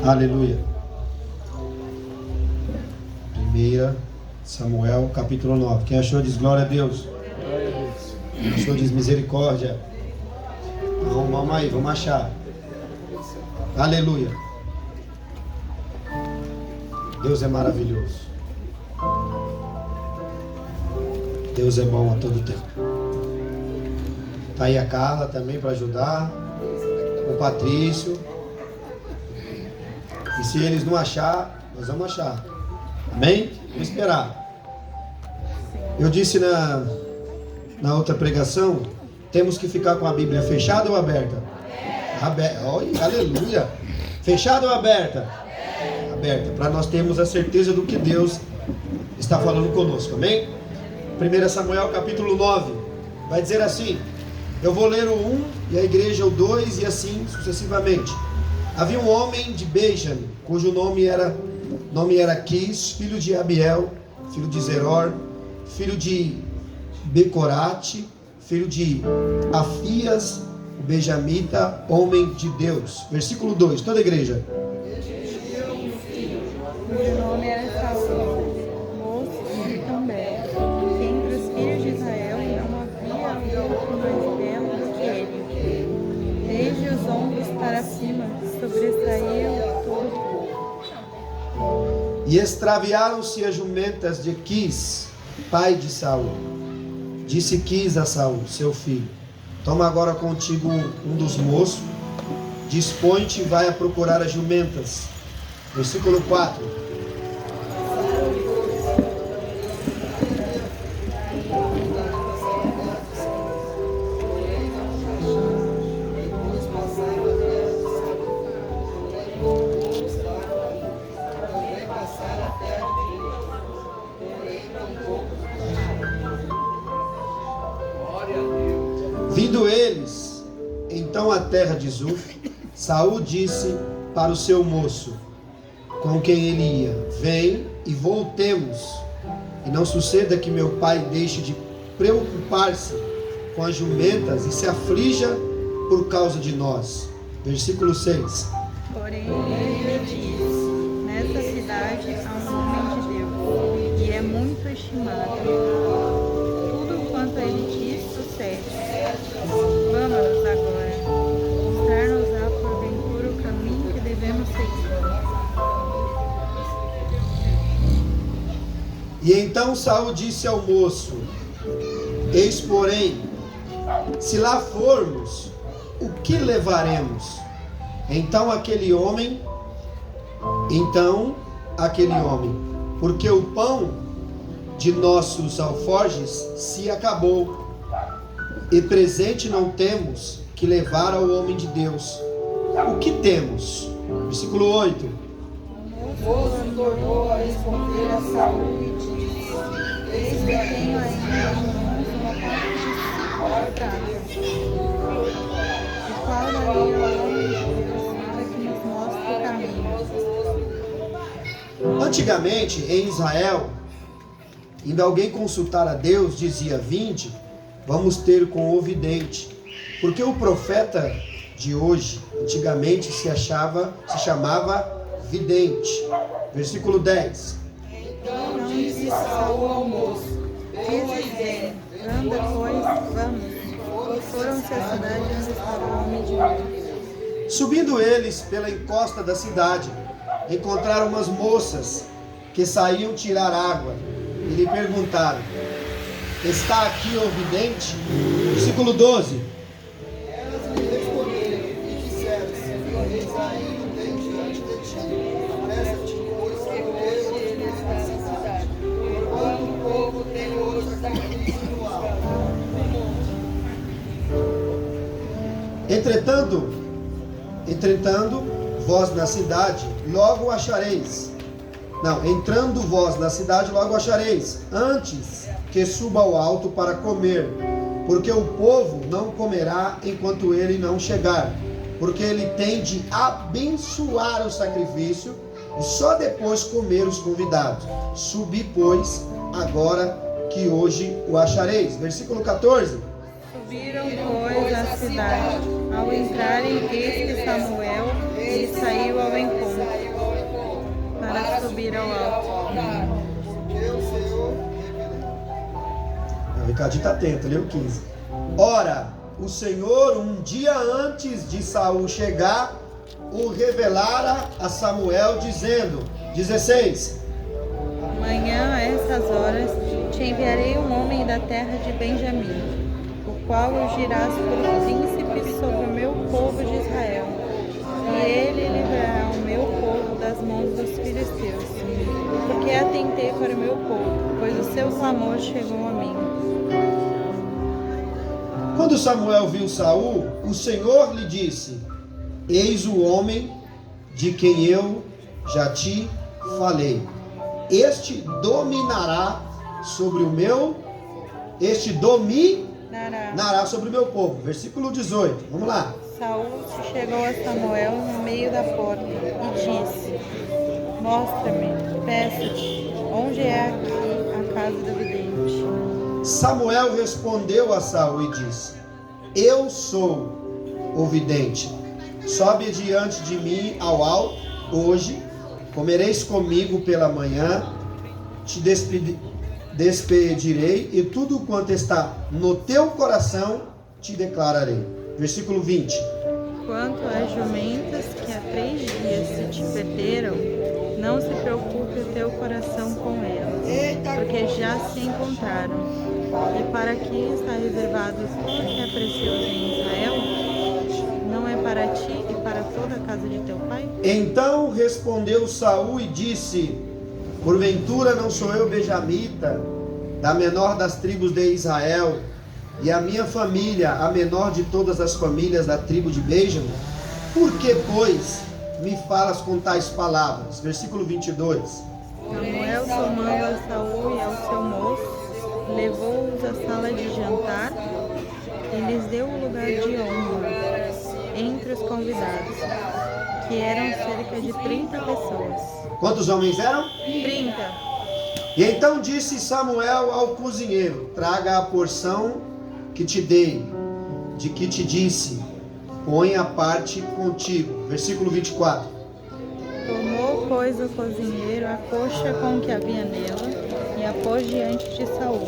Aleluia. 1 Samuel, capítulo 9. Quem achou diz glória a Deus. Quem achou diz misericórdia. Então, vamos aí, vamos achar. Aleluia. Deus é maravilhoso. Deus é bom a todo tempo. Está aí a Carla também para ajudar. O Patrício. E se eles não achar, nós vamos achar. Amém? Vamos esperar. Eu disse na outra pregação, temos que ficar com a Bíblia fechada ou aberta? Olha, aleluia! Fechada ou aberta? Aberta, para nós termos a certeza do que Deus está falando conosco, amém? 1 Samuel capítulo 9, vai dizer assim, eu vou ler o 1 e a igreja o 2 e assim sucessivamente. Havia um homem de Benjamim, cujo nome era Quis, filho de Abiel, filho de Zeror, filho de Becorate, filho de Afias, o benjamita, homem de Deus. Versículo 2, toda a igreja. Cujo nome era Saul, moço de também, que entre os filhos de Israel não havia outro mais belo do que ele. Desde os ombros para cima, sobressaía todo o povo. E extraviaram-se as jumentas de Quis, pai de Saul. Disse Quis a Saul, seu filho, toma agora contigo um dos moços, dispõe-te e vai a procurar as jumentas. Versículo 4. Vindo eles, então a terra de Zuf, Saul disse para o seu moço, com quem ele ia, vem e voltemos, e não suceda que meu pai deixe de preocupar-se com as jumentas e se aflija por causa de nós. Versículo 6. Porém, ele me diz, nessa cidade há um homem de Deus, e é muito estimado. Tudo quanto ele diz sucede. Vamos agora, mostrar-nos-á porventura o caminho que devemos seguir. E então Saul disse ao moço, eis porém, se lá formos, o que levaremos? Então aquele homem, porque o pão de nossos alforjes se acabou, e presente não temos que levar ao homem de Deus. O que temos? Versículo 8. O moço tornou a responder a Saul e disse, eis que tenho ainda uma parte de prata. E qual daria ao homem de Deus para que nos mostre o caminho? Antigamente, em Israel, indo alguém consultar a Deus, dizia, vinde, vamos ter com o vidente. Porque o profeta de hoje, antigamente se chamava vidente. Versículo 10. Então disse Saul ao moço, pois bem, anda, pois, vamos. E foram-se à cidade onde estava o homem de Deus. Subindo eles pela encosta da cidade, encontraram umas moças que saíam tirar água e lhe perguntaram, está aqui o vidente? Versículo 12. Elas lhe responderam e disseram, eis aí um tem diante de ti, apressa-te, pois que nessa cidade, enquanto o povo tem hoje sacrifício no alto. Entretanto, vós na cidade, logo achareis. Entrando vós na cidade, logo achareis, antes que suba ao alto para comer, porque o povo não comerá enquanto ele não chegar, porque ele tem de abençoar o sacrifício e só depois comer os convidados. Subi, pois, agora que hoje o achareis. Versículo 14. Subiram, pois, à cidade. Ao entrarem, eis que Samuel lhe saiu ao encontro. subir ao alto. Porque o Senhor revelou. O Ricardinho está atento, leu 15. Ora, o Senhor, um dia antes de Saul chegar, o revelara a Samuel, dizendo, 16. Amanhã, a essas horas, te enviarei um homem da terra de Benjamim, o qual ungirás por príncipe sobre o meu povo de Israel. E ele livrará o meu povo das mãos dos filisteus, porque atentei para o meu povo, pois o seu clamor chegou a mim. Quando Samuel viu Saul, o Senhor lhe disse, eis o homem de quem eu já te falei. Este dominará sobre o meu, dominará sobre o meu povo. Versículo 18, vamos lá. Saul chegou a Samuel no meio da porta e disse, mostra-me, peço-te, onde é aqui a casa do vidente? Samuel respondeu a Saul e disse, eu sou o vidente, sobe diante de mim ao alto hoje, comereis comigo pela manhã, te despedirei e tudo quanto está no teu coração te declararei. Versículo 20. Quanto às jumentas que há 3 dias se te perderam, não se preocupe o teu coração com elas, porque já se encontraram. E para que está reservado tudo que é precioso em Israel? Não é para ti e para toda a casa de teu pai? Então respondeu Saul e disse, porventura não sou eu benjamita, da menor das tribos de Israel, e a minha família, a menor de todas as famílias da tribo de Benjamim? Por que, pois, me falas com tais palavras? Versículo 22. Samuel, tomando a Saul e ao seu moço, levou-os à sala de jantar e lhes deu um lugar de honra entre os convidados, que eram cerca de 30 pessoas. Quantos homens eram? 30. E então disse Samuel ao cozinheiro, traga a porção que te dei, de que te disse, põe a parte contigo. Versículo 24. Tomou, pois, o cozinheiro a coxa com o que havia nela e a pôs diante de Saul.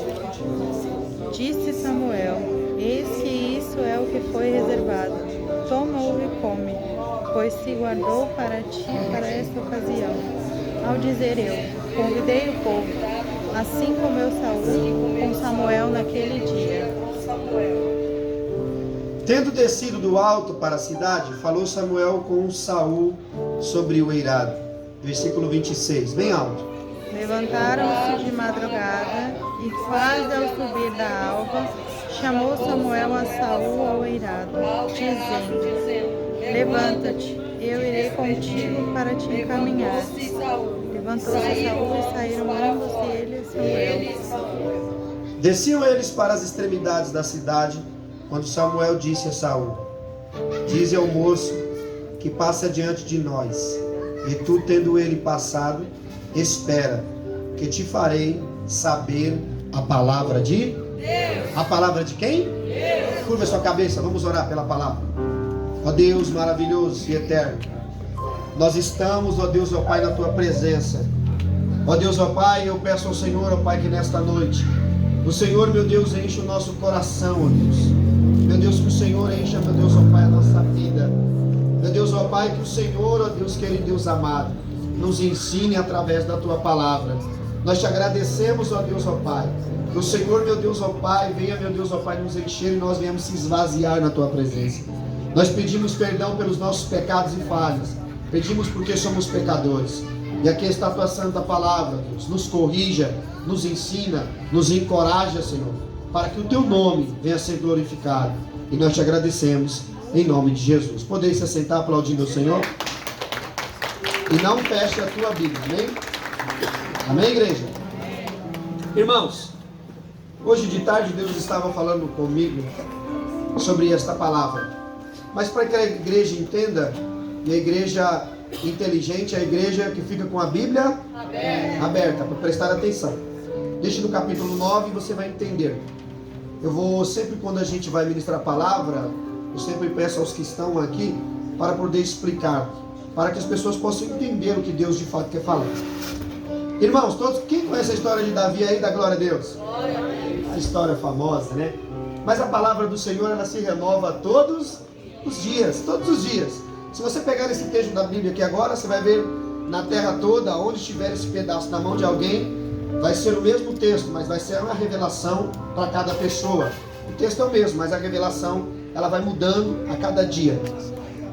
Disse Samuel, eis que isso é o que foi reservado. Toma-o e come, pois se guardou para ti para esta ocasião. Ao dizer eu, convidei o povo, assim comeu Saul com Samuel naquele dia. Tendo descido do alto para a cidade, falou Samuel com Saul sobre o eirado. Versículo 26, bem alto. Levantaram-se de madrugada e quase ao subir da alva, chamou Samuel a Saul ao eirado, dizendo, levanta-te, eu irei contigo para te encaminhar. Levantou-se Saul e saíram ambos ele e Samuel. Desciam eles para as extremidades da cidade, quando Samuel disse a Saul, dize ao moço que passa diante de nós, e tu, tendo ele passado, espera, que te farei saber a palavra de Deus. A palavra de quem? Deus. Curva sua cabeça, vamos orar pela palavra. Ó Deus maravilhoso e eterno, nós estamos, ó Deus, ó Pai, na tua presença. Ó Deus, ó Pai, eu peço ao Senhor, ó Pai, que nesta noite o Senhor, meu Deus, enche o nosso coração, ó Deus. Meu Deus, que o Senhor encha, meu Deus, ó Pai, a nossa vida. Meu Deus, ó Pai, que o Senhor, ó Deus querido, Deus amado, nos ensine através da tua palavra. Nós te agradecemos, ó Deus, ó Pai. Que o Senhor, meu Deus, ó Pai, venha, meu Deus, ó Pai, nos encher e nós venhamos se esvaziar na tua presença. Nós pedimos perdão pelos nossos pecados e falhas. Pedimos porque somos pecadores. E aqui está a tua santa palavra, Deus. Nos corrija, nos ensina, nos encoraja, Senhor, para que o teu nome venha a ser glorificado. E nós te agradecemos em nome de Jesus. Podeis se assentar aplaudindo o Senhor? E não feche a tua Bíblia, amém? Amém, igreja? Irmãos, hoje de tarde Deus estava falando comigo sobre esta palavra. Mas para que a igreja entenda, e a igreja inteligente é a igreja que fica com a Bíblia aberta, para prestar atenção. Deixe no capítulo 9 e você vai entender. Eu vou sempre, quando a gente vai ministrar a palavra, eu sempre peço aos que estão aqui para poder explicar. para que as pessoas possam entender o que Deus de fato quer falar. Irmãos, todos, quem conhece a história de Davi aí, dá glória a Deus? A história famosa, né? Mas a palavra do Senhor, ela se renova todos os dias, todos os dias. Se você pegar esse texto da Bíblia aqui agora, você vai ver na terra toda, onde estiver esse pedaço na mão de alguém, vai ser o mesmo texto, mas vai ser uma revelação para cada pessoa. O texto é o mesmo, mas a revelação, ela vai mudando a cada dia.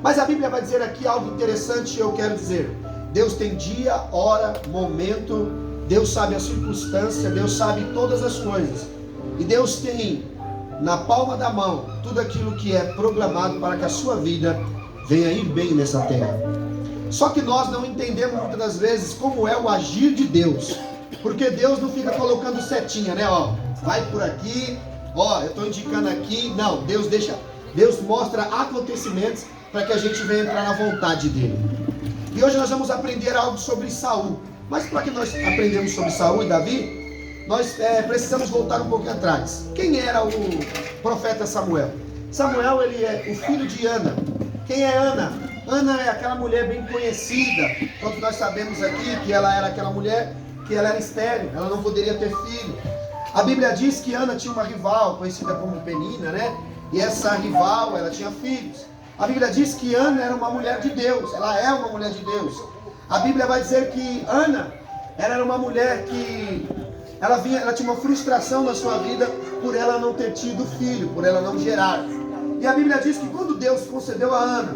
Mas a Bíblia vai dizer aqui algo interessante, eu quero dizer. Deus tem dia, hora, momento, Deus sabe a circunstância, Deus sabe todas as coisas. E Deus tem na palma da mão tudo aquilo que é programado para que a sua vida venha ir bem nessa terra. Só que nós não entendemos muitas das vezes como é o agir de Deus. Porque Deus não fica colocando setinha, né? Ó, vai por aqui, ó, eu estou indicando aqui. Não, Deus mostra acontecimentos para que a gente venha entrar na vontade dele. E hoje nós vamos aprender algo sobre Saul. Mas para que nós aprendemos sobre Saul e Davi, nós precisamos voltar um pouquinho atrás. Quem era o profeta Samuel? Samuel, ele é o filho de Ana. Quem é Ana? Ana é aquela mulher bem conhecida. Todos nós sabemos aqui que ela era aquela mulher que ela era estéril, ela não poderia ter filho. A Bíblia diz que Ana tinha uma rival, conhecida como Penina, né? E essa rival, ela tinha filhos. A Bíblia diz que Ana era uma mulher de Deus, ela é uma mulher de Deus. A Bíblia vai dizer que Ana, ela era uma mulher que ela tinha uma frustração na sua vida por ela não ter tido filho, por ela não gerar. E a Bíblia diz que quando Deus concedeu a Ana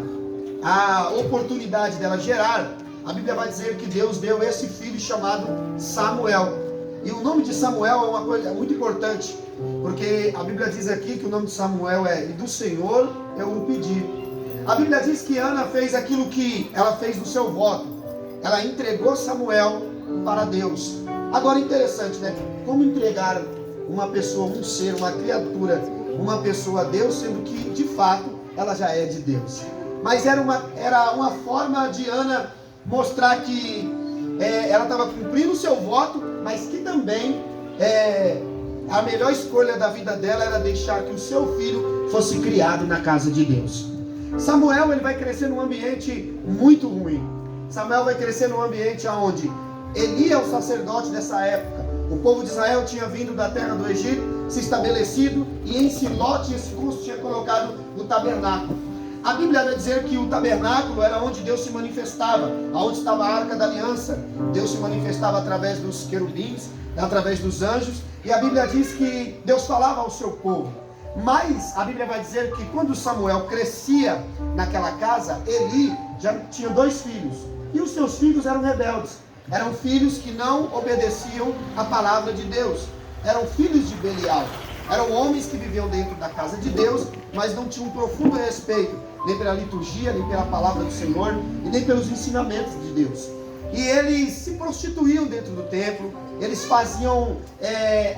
a oportunidade dela gerar, a Bíblia vai dizer que Deus deu esse filho chamado Samuel. E o nome de Samuel é uma coisa muito importante, porque a Bíblia diz aqui que o nome de Samuel é "E do Senhor eu o pedi". A Bíblia diz que Ana fez aquilo que ela fez no seu voto. Ela entregou Samuel para Deus. Agora interessante, né? Como entregar uma pessoa, um ser, uma criatura, uma pessoa a Deus, sendo que de fato ela já é de Deus. Mas era uma forma de Ana mostrar que ela estava cumprindo o seu voto, mas que também a melhor escolha da vida dela era deixar que o seu filho fosse criado na casa de Deus. Samuel, ele vai crescer num ambiente muito ruim. Samuel vai crescer num ambiente onde Eli é o sacerdote dessa época. O povo de Israel tinha vindo da terra do Egito, se estabelecido, e em Siló esse custo tinha colocado o tabernáculo. A Bíblia vai dizer que o tabernáculo era onde Deus se manifestava, onde estava a arca da aliança. Deus se manifestava através dos querubins, através dos anjos, e a Bíblia diz que Deus falava ao seu povo. Mas a Bíblia vai dizer que quando Samuel crescia naquela casa, Eli já tinha 2 filhos, e os seus filhos eram rebeldes. Eram filhos que não obedeciam a palavra de Deus. Eram filhos de Belial. Eram homens que viviam dentro da casa de Deus, mas não tinham um profundo respeito, nem pela liturgia, nem pela palavra do Senhor, e nem pelos ensinamentos de Deus. E eles se prostituíam dentro do templo, eles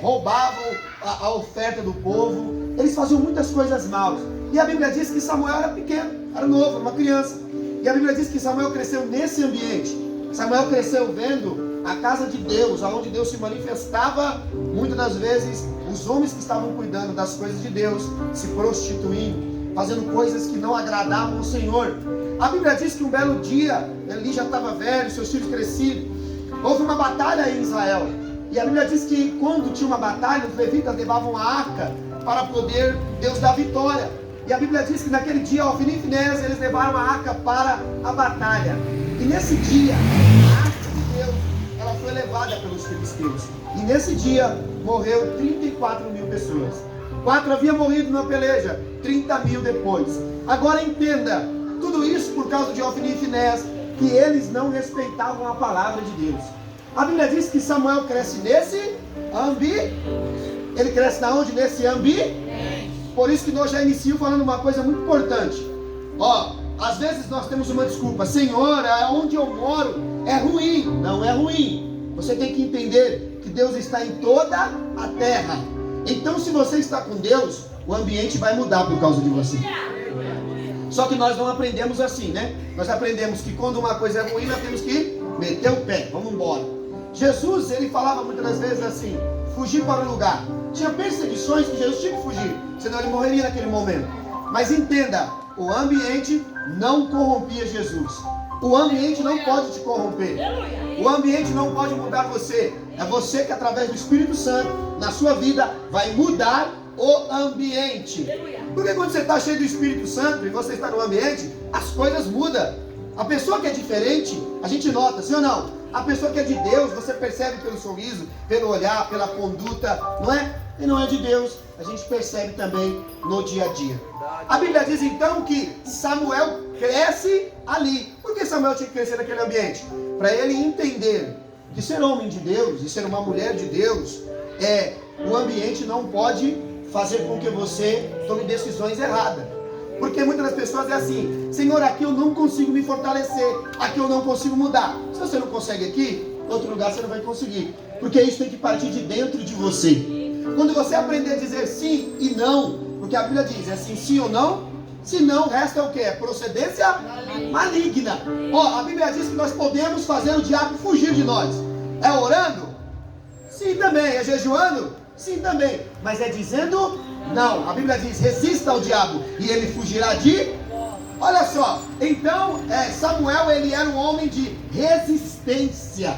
roubavam a oferta do povo, eles faziam muitas coisas maus. E a Bíblia diz que Samuel era pequeno, era novo, uma criança. E a Bíblia diz que Samuel cresceu nesse ambiente. Samuel cresceu vendo a casa de Deus, onde Deus se manifestava. Muitas das vezes, os homens que estavam cuidando das coisas de Deus se prostituindo, fazendo coisas que não agradavam ao Senhor. A Bíblia diz que um belo dia, Eli já estava velho, seus filhos crescidos. Houve uma batalha em Israel. E a Bíblia diz que quando tinha uma batalha, os levitas levavam a arca para poder Deus dar vitória. E a Bíblia diz que naquele dia, Ofni e Finéias, eles levaram a arca para a batalha. E nesse dia, a arca de Deus, ela foi levada pelos filisteus. E nesse dia, morreu 34 mil pessoas. 4 haviam morrido na peleja, 30 mil depois. Agora entenda, tudo isso por causa de Ofni e Finéias, que eles não respeitavam a palavra de Deus. A Bíblia diz que Samuel cresce nesse ambiente. Ele cresce na onde? Nesse ambiente. Por isso que nós já iniciamos falando uma coisa muito importante. Às vezes nós temos uma desculpa. Senhor, onde eu moro é ruim. Não é ruim. Você tem que entender que Deus está em toda a terra. Então, se você está com Deus, o ambiente vai mudar por causa de você. Só que nós não aprendemos assim, né? Nós aprendemos que quando uma coisa é ruim, nós temos que meter o pé. Vamos embora. Jesus, ele falava muitas das vezes assim: fugir para o lugar. Tinha perseguições que Jesus tinha que fugir, senão ele morreria naquele momento. Mas entenda, o ambiente não corrompia Jesus. O ambiente não pode te corromper. O ambiente não pode mudar você. É você que, através do Espírito Santo, na sua vida, vai mudar o ambiente. Porque quando você está cheio do Espírito Santo e você está no ambiente, as coisas mudam. A pessoa que é diferente, a gente nota, sim ou não? A pessoa que é de Deus, você percebe pelo sorriso, pelo olhar, pela conduta, não é? E não é de Deus, a gente percebe também no dia a dia. A Bíblia diz então que Samuel cresce ali. Por que Samuel tinha que crescer naquele ambiente? Para ele entender que ser homem de Deus e ser uma mulher de Deus, o ambiente não pode fazer com que você tome decisões erradas. Porque muitas das pessoas é assim: Senhor, aqui eu não consigo me fortalecer, aqui eu não consigo mudar. Se você não consegue aqui, em outro lugar você não vai conseguir. Porque isso tem que partir de dentro de você. Quando você aprender a dizer sim e não, porque a Bíblia diz, é sim ou não, se não, resta o que? É procedência maligna. A Bíblia diz que nós podemos fazer o diabo fugir de nós. É orando? Sim também. É jejuando? Sim também. Mas é dizendo não. A Bíblia diz, resista ao diabo e ele fugirá de... Olha só, então Samuel, ele era um homem de resistência.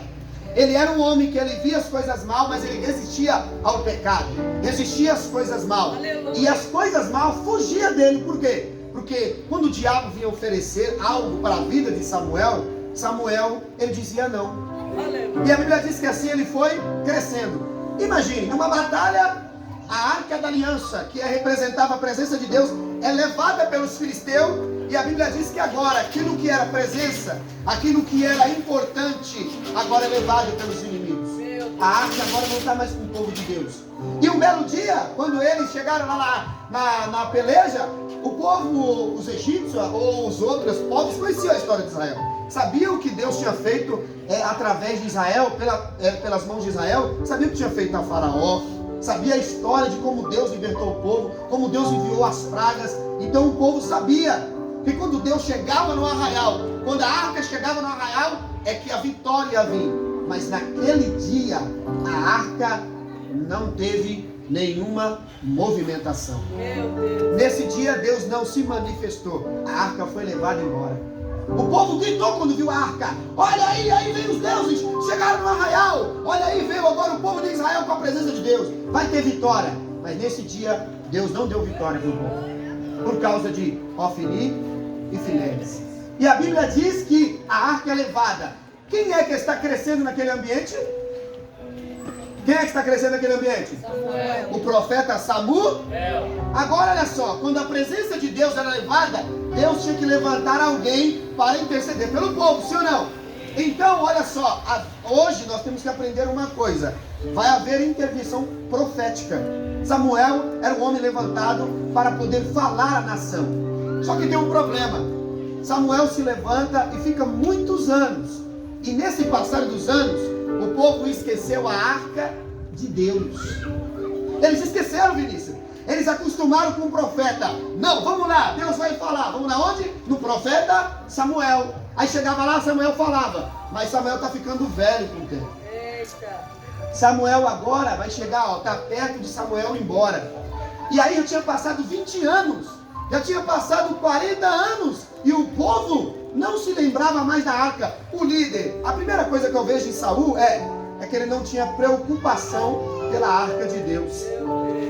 Ele era um homem que ele via as coisas mal, mas ele resistia ao pecado, resistia às coisas mal. E as coisas mal fugiam dele. Por quê? Porque quando o diabo vinha oferecer algo para a vida de Samuel, ele dizia não. E a Bíblia diz que assim ele foi crescendo. Imagine, numa batalha, a Arca da Aliança, que representava a presença de Deus, é levada pelos filisteus. E a Bíblia diz que agora, aquilo que era presença, aquilo que era importante, agora é levado pelos inimigos. A arca agora não está mais com o povo de Deus. E um belo dia, quando eles chegaram lá na peleja, o povo, os egípcios ou os outros povos, conheciam a história de Israel. Sabiam o que Deus tinha feito através de Israel, pelas mãos de Israel. Sabiam o que tinha feito a Faraó. Sabia a história de como Deus libertou o povo, como Deus enviou as pragas. Então o povo sabia que quando Deus chegava no arraial, quando a arca chegava no arraial, é que a vitória ia vir. Mas naquele dia, a arca não teve nenhuma movimentação. Nesse dia, Deus não se manifestou. A arca foi levada embora. O povo gritou quando viu a arca: olha aí vem os deuses, chegaram no arraial. Olha aí, veio agora o povo de Israel com a presença de Deus. Vai ter vitória. Mas nesse dia, Deus não deu vitória para o povo, por causa de Ofni e Finéias. E a Bíblia diz que a arca é levada. Quem é que está crescendo naquele ambiente? Quem é que está crescendo naquele ambiente? Samuel. O profeta Samuel. Agora olha só, quando a presença de Deus era levada, Deus tinha que levantar alguém para interceder pelo povo, sim ou não? Então olha só, hoje nós temos que aprender uma coisa: vai haver intervenção profética. Samuel era um homem levantado para poder falar à nação. Só que tem um problema. Samuel se levanta e fica muitos anos. E nesse passar dos anos, o povo esqueceu a arca de Deus. Eles esqueceram, Vinícius. Eles acostumaram com o profeta. Não, vamos lá, Deus vai falar. Vamos lá onde? No profeta Samuel. Aí chegava lá, Samuel falava. Mas Samuel está ficando velho com o tempo. Samuel agora vai chegar, está perto de Samuel ir embora. E aí já tinha passado 20 anos. Já tinha passado 40 anos e o povo não se lembrava mais da arca. O líder, a primeira coisa que eu vejo em Saul é que ele não tinha preocupação pela arca de Deus.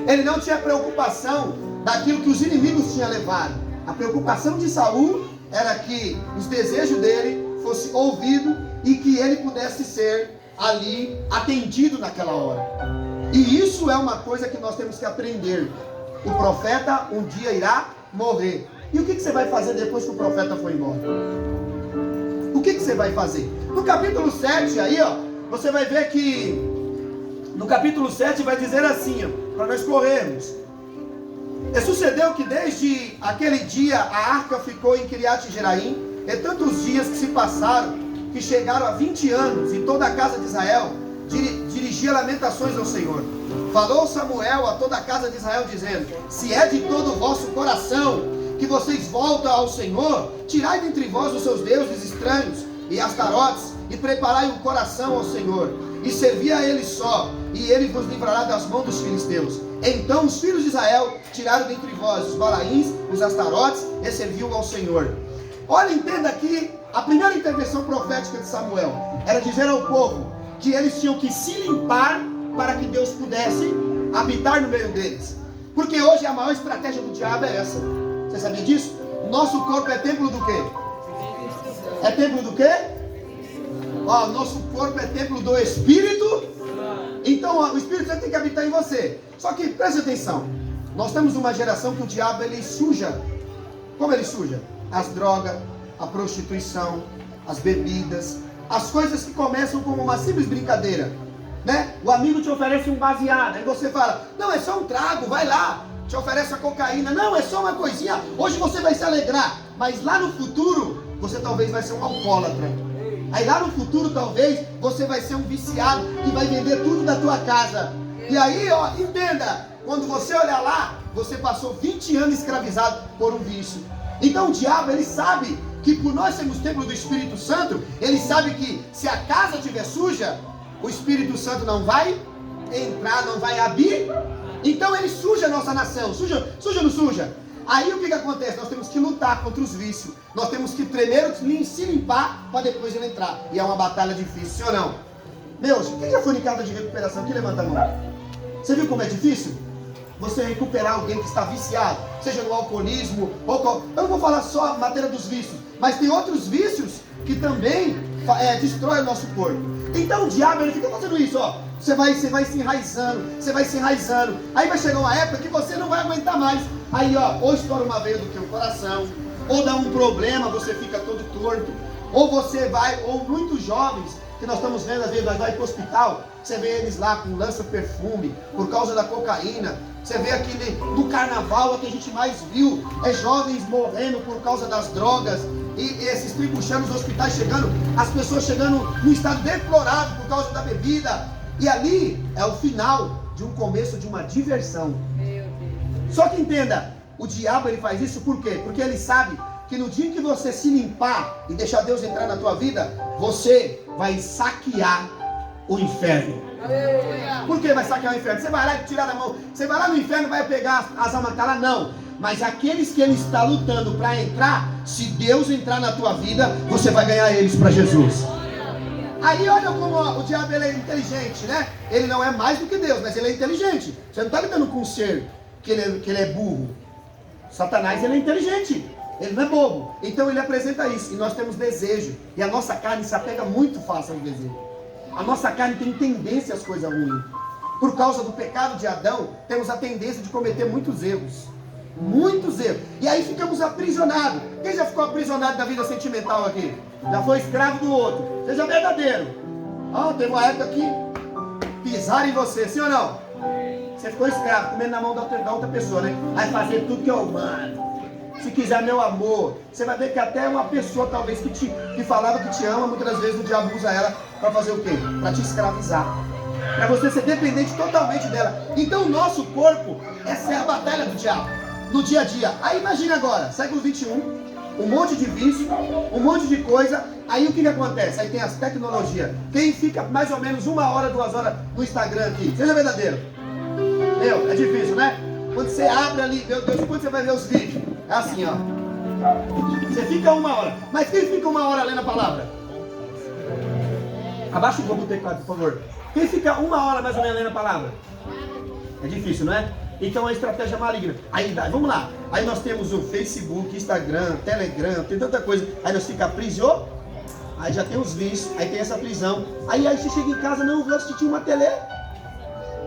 Ele não tinha preocupação daquilo que os inimigos tinham levado. A preocupação de Saul era que os desejos dele fossem ouvidos e que ele pudesse ser ali atendido naquela hora. E isso é uma coisa que nós temos que aprender. O profeta um dia irá morrer. E o que você vai fazer depois que o profeta for embora? O que você vai fazer? No capítulo 7 aí, você vai ver que no capítulo 7 vai dizer assim, para nós corrermos. E sucedeu que desde aquele dia a arca ficou em Kiriat Jeraim, e tantos dias que se passaram, que chegaram a 20 anos, e toda a casa de Israel dirigia lamentações ao Senhor. Falou Samuel a toda a casa de Israel, dizendo: se é de todo o vosso coração que vocês voltam ao Senhor, tirai dentre vós os seus deuses estranhos e astarotes, e preparai o coração ao Senhor, e servi a Ele só, e Ele vos livrará das mãos dos filisteus. Então os filhos de Israel tiraram dentre vós os balaíns, os astarotes, e serviu ao Senhor. Olha, entenda aqui A primeira intervenção profética de Samuel era dizer ao povo que eles tinham que se limpar para que Deus pudesse habitar no meio deles. Porque hoje a maior estratégia do diabo é essa. Você sabia disso? Nosso corpo é templo do quê? É templo do quê? Ó, nosso corpo é templo do Espírito. Então ó, o Espírito Santo tem que habitar em você. Só que preste atenção. Nós temos uma geração que o diabo ele suja. Como ele suja? As drogas, a prostituição, as bebidas, as coisas que começam como uma simples brincadeira, né? O amigo te oferece um baseado, aí você fala, não, é só um trago, vai lá. Te oferece a cocaína, não, é só uma coisinha, hoje você vai se alegrar. Mas lá no futuro, você talvez vai ser um alcoólatra. Aí lá no futuro, talvez, você vai ser um viciado e vai vender tudo da tua casa. E aí, ó, entenda, quando você olhar lá, você passou 20 anos escravizado por um vício. Então o diabo, ele sabe que por nós sermos templo do Espírito Santo, ele sabe que se a casa estiver suja, o Espírito Santo não vai entrar, não vai habitar. Então ele suja a nossa nação, suja ou não suja? Aí o que acontece? Nós temos que lutar contra os vícios. Nós temos que primeiro se limpar para depois ele entrar. E é uma batalha difícil, sim ou não? Meus, quem já foi em casa de recuperação? Quem levanta a mão? Você viu como é difícil? Você recuperar alguém que está viciado, seja no alcoolismo, ou eu não vou falar só a matéria dos vícios, mas tem outros vícios que também destrói o nosso corpo. Então o diabo ele fica fazendo isso, ó. Você vai se enraizando, aí vai chegar uma época que você não vai aguentar mais. Aí ó, ou estoura uma veia do teu coração, ou dá um problema, você fica todo torto, ou você vai, ou muitos jovens que nós estamos vendo, às vezes vai para o hospital, você vê eles lá com lança-perfume, por causa da cocaína. Você vê aquele, do carnaval, o que a gente mais viu, é jovens morrendo por causa das drogas, e esses tribuchanos nos hospitais chegando, as pessoas chegando num estado deplorável por causa da bebida, e ali é o final de um começo de uma diversão. Só que entenda, o diabo ele faz isso por quê? Porque ele sabe que no dia que você se limpar e deixar Deus entrar na tua vida, você vai saquear o inferno. Por que vai saquear o inferno? Você vai lá e tirar da mão, você vai lá no inferno e vai pegar as almas que tá lá? Não. Mas aqueles que ele está lutando para entrar, se Deus entrar na tua vida, você vai ganhar eles para Jesus. Aí olha como o diabo ele é inteligente, né? Ele não é mais do que Deus, mas ele é inteligente. Você não está lidando com um ser que ele é burro. Satanás ele é inteligente, ele não é bobo. Então ele apresenta isso, e nós temos desejo, e a nossa carne se apega muito fácil ao desejo. A nossa carne tem tendência às coisas ruins. Por causa do pecado de Adão, temos a tendência de cometer muitos erros. Muitos erros. E aí ficamos aprisionados. Quem já ficou aprisionado da vida sentimental aqui? Já foi escravo do outro. Seja verdadeiro. Teve uma época que pisaram em você, sim ou não? Você ficou escravo, comendo na mão da outra pessoa, né? Vai fazer tudo que eu mando. Se quiser meu amor. Você vai ver que até uma pessoa talvez que falava que te ama, muitas das vezes o diabo usa ela para fazer o quê? Para te escravizar. Para você ser dependente totalmente dela. Então o nosso corpo, essa é a batalha do diabo. No dia a dia. Aí imagina agora, século 21, um monte de vício, um monte de coisa. Aí o que acontece? Aí tem as tecnologias. Quem fica mais ou menos 1 hora, 2 horas no Instagram aqui? Seja verdadeiro. Meu, é difícil, né? Quando você abre ali, meu Deus, quando você vai ver os vídeos? É assim, ó. Você fica 1 hora. Mas quem fica 1 hora lendo a palavra? Abaixa um pouco o teclado, por favor. Quem fica 1 hora mais ou menos lendo a palavra? É difícil, não é? Então é uma estratégia maligna. Aí vamos lá. Aí nós temos o Facebook, Instagram, Telegram, tem tanta coisa. Aí nós fica aprisionado. Aí já tem os vícios, aí tem essa prisão. Aí você chega em casa, não, vou assistir uma tele.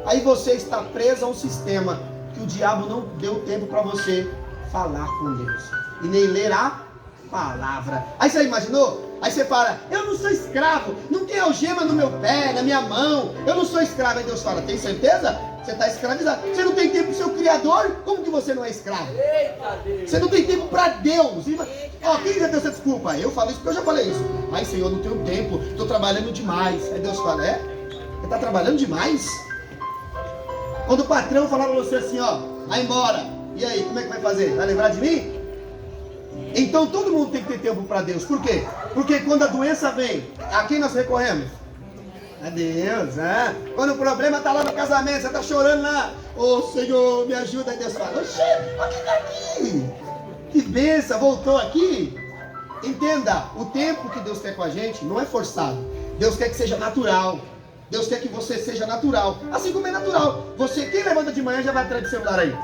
Aí você está preso a um sistema que o diabo não deu tempo para você falar com Deus. E nem ler a palavra. Aí você imaginou? Aí você fala, eu não sou escravo, não tem algema no meu pé, na minha mão, eu não sou escravo. Aí Deus fala, tem certeza? Você está escravizado. Você não tem tempo para o seu Criador? Como que você não é escravo? Você não tem tempo para Deus. Quem já deu essa desculpa? Eu falo isso porque eu já falei isso. Ai, Senhor, não tenho tempo, estou trabalhando demais. Aí Deus fala, você está trabalhando demais? Quando o patrão falar para você assim, vai embora. E aí, como é que vai fazer? Vai lembrar de mim? Então todo mundo tem que ter tempo para Deus. Por quê? Porque quando a doença vem, a quem nós recorremos? A Deus, Quando o problema está lá no casamento, você está chorando lá, Senhor, me ajuda. Aí Deus fala, oxê, aqui. Que benção, voltou aqui. Entenda, o tempo que Deus quer com a gente não é forçado. Deus quer que seja natural. Deus quer que você seja natural. Assim como é natural. Você, quem levanta de manhã já vai atrás do celular aí.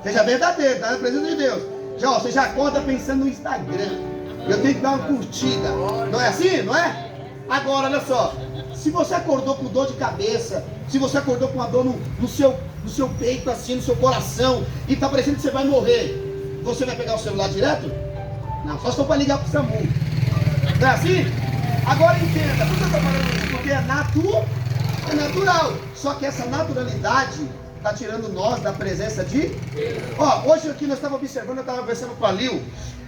Seja verdadeiro, tá na presença de Deus. Já, ó, você já acorda pensando no Instagram. Eu tenho que dar uma curtida. Não é assim? Não é? Agora, olha só. Se você acordou com dor de cabeça, se você acordou com uma dor no seu peito, assim, no seu coração, e tá parecendo que você vai morrer, você vai pegar o celular direto? Não, só se for para ligar pro SAMU. Não é assim? Agora entenda, por que eu estou falando isso? Porque é natural. Só que essa naturalidade está tirando nós da presença de... Ó, hoje aqui nós estávamos observando, eu estava conversando com a Lil.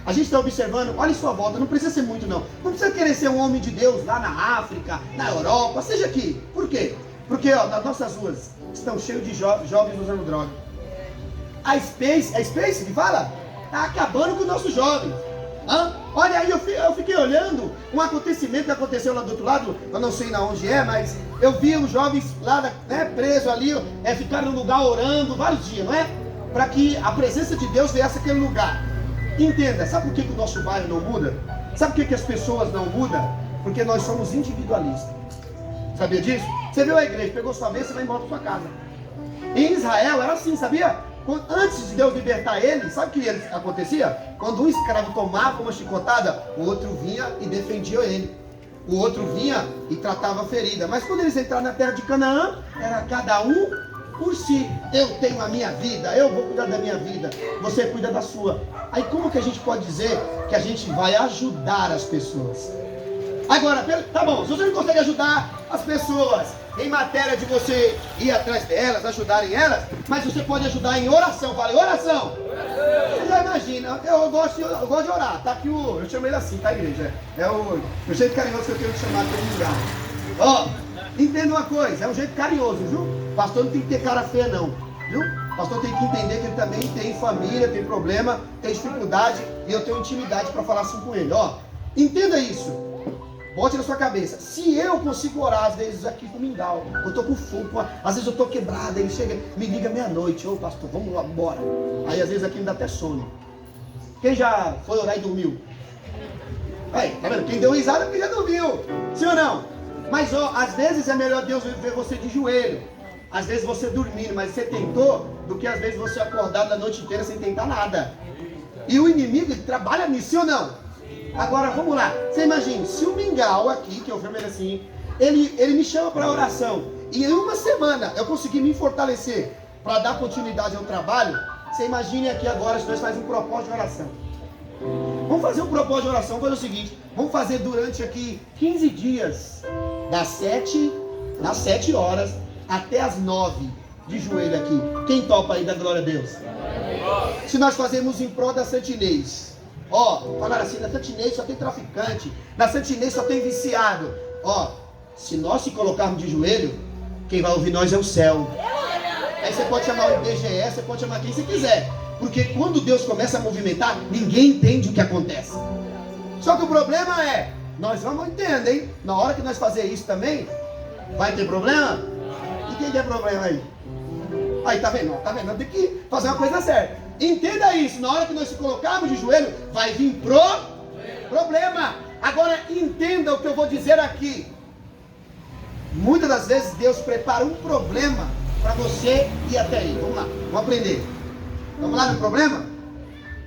A gente está observando, olha em sua volta, não precisa ser muito não. Não precisa querer ser um homem de Deus lá na África, na Europa, seja aqui. Por quê? Porque ó, nas nossas ruas estão cheios de jovens usando droga. A Space que fala, está acabando com os nossos jovens. Hã? Olha aí, eu fiquei olhando um acontecimento que aconteceu lá do outro lado, eu não sei onde é, mas eu vi os jovens lá, né, presos ali, ficaram no lugar orando vários dias, não é? Para que a presença de Deus viesse àquele lugar. Entenda, sabe por que o nosso bairro não muda? Sabe por que as pessoas não mudam? Porque nós somos individualistas. Sabia disso? Você viu a igreja, pegou sua vez, você vai embora para sua casa. Em Israel era assim, sabia? Antes de Deus libertar ele, sabe o que acontecia? Quando um escravo tomava uma chicotada, o outro vinha e defendia ele. O outro vinha e tratava a ferida. Mas quando eles entraram na terra de Canaã, era cada um por si. Eu tenho a minha vida, eu vou cuidar da minha vida, você cuida da sua. Aí como que a gente pode dizer que a gente vai ajudar as pessoas? Agora, tá bom, se você não consegue ajudar as pessoas em matéria de você ir atrás delas, ajudarem elas, mas você pode ajudar em oração. Fala, oração. Você já imagina, eu gosto de orar. Tá aqui eu chamo ele assim, tá, igreja? É o jeito carinhoso que eu tenho de chamar aquele lugar. Ó, entenda uma coisa, é um jeito carinhoso, viu? Pastor não tem que ter cara feia não, viu? Pastor tem que entender que ele também tem família, tem problema, tem dificuldade, e eu tenho intimidade para falar assim com ele. Ó, entenda isso. Bote na sua cabeça, se eu consigo orar às vezes aqui com mingau, eu tô com fogo, às vezes eu tô quebrado, ele chega, me liga meia-noite, ô pastor, vamos lá, bora. Aí às vezes aqui me dá até sono. Quem já foi orar e dormiu? Aí, tá vendo? Quem deu risada é porque já dormiu, sim ou não? Mas ó, às vezes é melhor Deus ver você de joelho, às vezes você dormindo, mas você tentou, do que às vezes você acordado a noite inteira sem tentar nada. E o inimigo, ele trabalha nisso, sim ou não? Agora, vamos lá. Você imagina, se o mingau aqui, que eu filmo ele assim, ele me chama para oração, e em uma semana eu consegui me fortalecer para dar continuidade ao trabalho, você imagine aqui agora, se nós fazemos um propósito de oração. Vamos fazer um propósito de oração, vamos fazer o seguinte, vamos fazer durante aqui 15 dias, das 7 horas até as 9, de joelho aqui. Quem topa aí da glória a Deus? Se nós fazemos em prol da Santinês. Ó, falaram assim, na Santinês só tem traficante, na Santinês só tem viciado. Ó, se nós se colocarmos de joelho, quem vai ouvir nós é o céu. Aí você pode chamar o IBGE, você pode chamar quem você quiser. Porque quando Deus começa a movimentar, ninguém entende o que acontece. Só que o problema é, nós vamos entender, hein? Na hora que nós fazer isso também, vai ter problema? E quem tem problema aí? Aí, tá vendo? Tá vendo? Tem que fazer uma coisa certa. Entenda isso, na hora que nós se colocarmos de joelho, vai vir problema. Agora entenda o que eu vou dizer aqui. Muitas das vezes Deus prepara um problema para você ir até aí. Vamos lá, vamos aprender. Vamos lá no problema?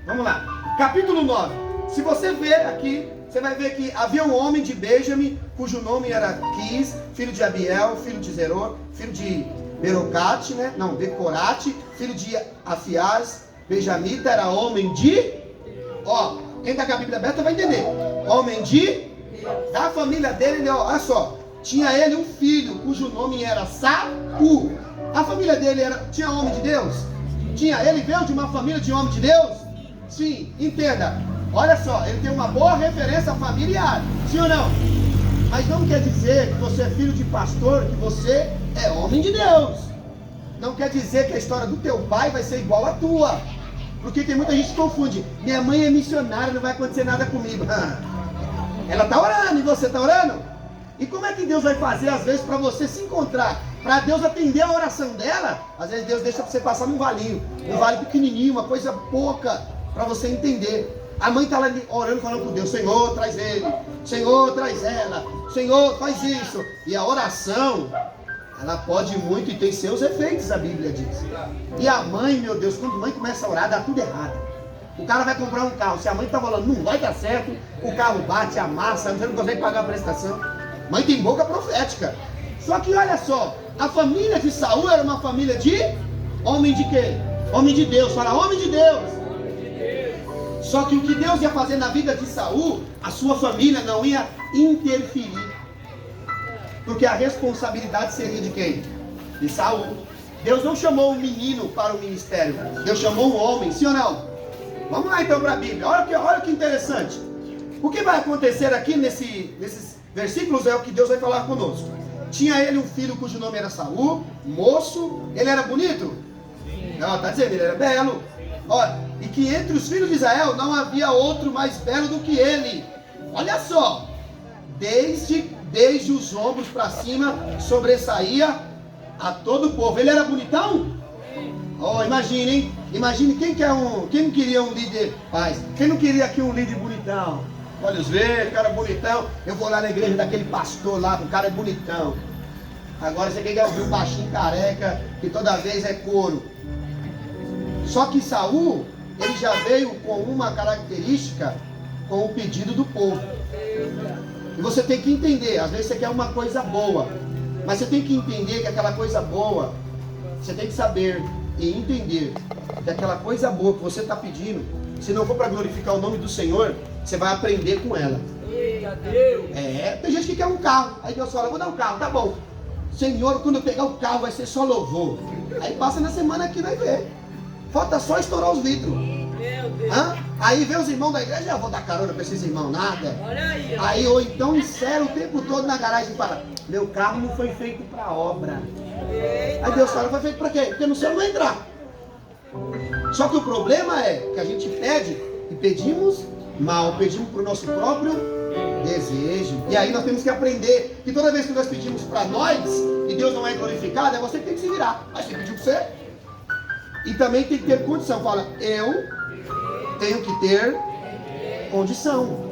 Vamos lá. Capítulo 9. Se você ver aqui, você vai ver que havia um homem de Benjamim, cujo nome era Quis, filho de Abiel, filho de Zeror, filho de Berocate, né? Não, Becorate, filho de Afias. Benjamita era homem de... Ó, quem está com a Bíblia aberta vai entender. Homem de... Da família dele, ó, olha só. Tinha ele um filho, cujo nome era Saul. A família dele tinha homem de Deus? Tinha. Ele veio de uma família de homem de Deus? Sim, entenda. Olha só, ele tem uma boa referência familiar. Sim ou não? Mas não quer dizer que você é filho de pastor, que você é homem de Deus. Não quer dizer que a história do teu pai vai ser igual à tua. Porque tem muita gente que confunde. Minha mãe é missionária, não vai acontecer nada comigo. Ela está orando e você está orando? E como é que Deus vai fazer às vezes para você se encontrar? Para Deus atender a oração dela, às vezes Deus deixa você passar num valinho. Um vale pequenininho, uma coisa pouca, para você entender. A mãe está lá orando, falando com Deus: Senhor, traz ele, Senhor, traz ela, Senhor, faz isso. E a oração, ela pode muito e tem seus efeitos, a Bíblia diz. E a mãe, meu Deus, quando a mãe começa a orar, dá tudo errado. O cara vai comprar um carro, se a mãe está falando, não vai dar certo, o carro bate, amassa, você não consegue pagar a prestação. Mãe tem boca profética. Só que olha só, a família de Saul era uma família de homem de quê? Homem de Deus. Fala, homem de Deus. Só que o que Deus ia fazer na vida de Saul, a sua família não ia interferir. Porque a responsabilidade seria de quem? De Saul. Deus não chamou um menino para o ministério. Deus chamou um homem, sim ou não? Vamos lá então para a Bíblia. Olha que interessante. O que vai acontecer aqui nesses versículos é o que Deus vai falar conosco. Tinha ele um filho cujo nome era Saul, moço. Ele era bonito? Não, está dizendo, ele era belo. Olha, e que entre os filhos de Israel não havia outro mais belo do que ele. Olha só. Desde os ombros para cima sobressaía a todo o povo. Ele era bonitão? Oh, imagine, hein? Imagine quem não queria um líder paz? Quem não queria aqui um líder bonitão? Olhos verdes, cara bonitão. Eu vou lá na igreja daquele pastor lá, o cara é bonitão. Agora você quer ouvir um baixinho careca, que toda vez é couro. Só que Saul, ele já veio com uma característica, com o pedido do povo. E você tem que entender, às vezes você quer uma coisa boa, mas você tem que entender que aquela coisa boa, você tem que saber e entender que aquela coisa boa que você está pedindo, se não for para glorificar o nome do Senhor, você vai aprender com ela. Tem gente que quer um carro, aí Deus fala, vou dar um carro, tá bom. Senhor, quando eu pegar o carro vai ser só louvor. Aí passa na semana aqui, vai ver. Falta só estourar os vidros. Aí vê os irmãos da igreja, eu vou dar carona para esses irmãos, nada. Aí ou então insere o tempo todo na garagem e fala, meu carro não foi feito para obra. Aí Deus fala, foi feito para quê? Porque no céu não vai entrar. Só que o problema é que a gente pede e pedimos mal, pedimos para o nosso próprio desejo. E aí nós temos que aprender que toda vez que nós pedimos para nós e Deus não é glorificado, é você que tem que se virar. Mas você pediu para você. E também tem que ter condição. Fala, eu tenho que ter condição.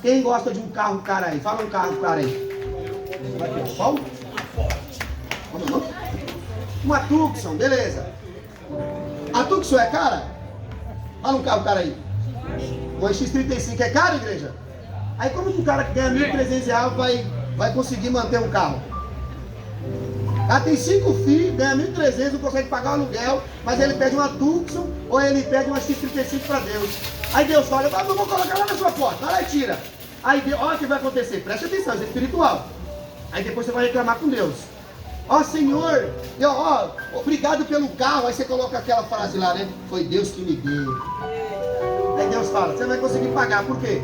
Quem gosta de um carro cara aí? Fala um carro cara aí. Qual? Uma Tucson, beleza. A Tucson é cara? Fala um carro cara aí. Uma X35 é cara, igreja? Aí como que um cara que ganha R$1.300 vai conseguir manter um carro? Ela tem 5 filhos, ganha 1.300, não consegue pagar o aluguel, mas ele pede uma Tucson ou ele pede uma X35 para Deus. Aí Deus fala, eu não vou colocar lá na sua porta, vai lá e tira. Aí olha o que vai acontecer, preste atenção, isso é espiritual. Aí depois você vai reclamar com Deus. Ó Senhor, obrigado pelo carro. Aí você coloca aquela frase lá, né? Foi Deus que me deu. Aí Deus fala, você vai conseguir pagar, por quê?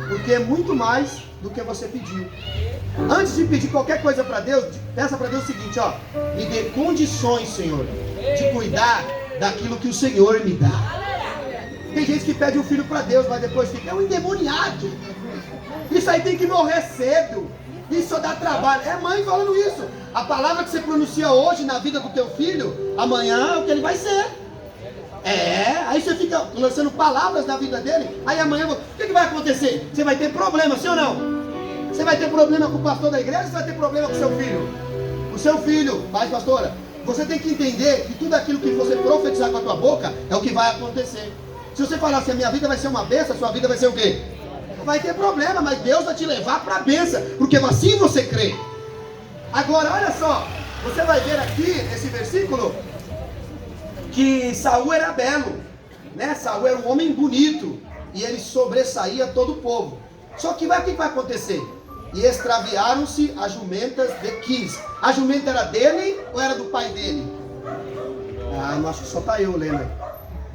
Porque é muito mais do que você pediu. Antes de pedir qualquer coisa para Deus, peça para Deus o seguinte, me dê condições, Senhor, de cuidar daquilo que o Senhor me dá. Tem gente que pede um filho para Deus, mas depois fica um endemoniado. Isso aí tem que morrer cedo. Isso só dá trabalho. É mãe falando isso. A palavra que você pronuncia hoje na vida do teu filho, amanhã é o que ele vai ser. Aí você fica lançando palavras na vida dele, aí amanhã, o que vai acontecer? Você vai ter problema, sim ou não? Você vai ter problema com o pastor da igreja ou você vai ter problema com o seu filho? O seu filho, mas pastora, você tem que entender que tudo aquilo que você profetizar com a tua boca é o que vai acontecer. Se você falar assim, a minha vida vai ser uma bênção, a sua vida vai ser o quê? Vai ter problema, mas Deus vai te levar para a bênção, porque assim você crê. Agora, olha só, você vai ver aqui, nesse versículo, que Saul era belo, né? Saul era um homem bonito, e ele sobressaía todo o povo. Só que o que vai acontecer? E extraviaram-se as jumentas de Quis. A jumenta era dele ou era do pai dele? Eu acho que só está eu lendo.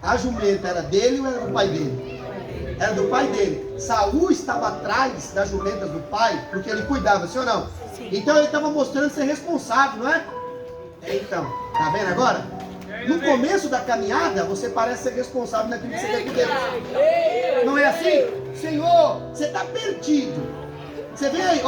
A jumenta era dele ou era do pai dele? Era do pai dele. Saul estava atrás das jumentas do pai, porque ele cuidava, sim ou não? Sim. Então ele estava mostrando ser responsável, não é? Então, tá vendo agora? No começo da caminhada, você parece ser responsável naquilo que você quer com Deus. Não é assim? Senhor, você está perdido. Você vê aí,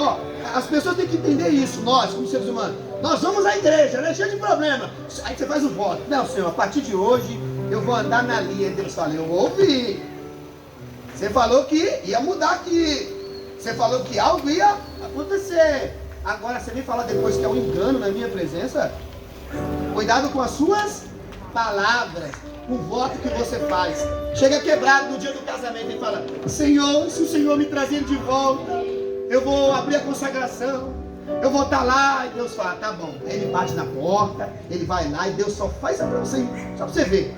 as pessoas têm que entender isso, nós, como seres humanos. Nós vamos à igreja, né? Cheio de problema. Aí você faz o voto. Não, Senhor, a partir de hoje, eu vou andar na linha. Deus fala, eu vou ouvir. Você falou que ia mudar aqui. Você falou que algo ia acontecer. Agora você vem falar depois que é um engano na minha presença? Cuidado com as suas palavras, com o voto que você faz. Chega quebrado no dia do casamento e fala: Senhor, se o Senhor me trazer de volta, eu vou abrir a consagração, eu vou estar lá. E Deus fala: tá bom. Aí ele bate na porta, ele vai lá e Deus só faz só pra você ver.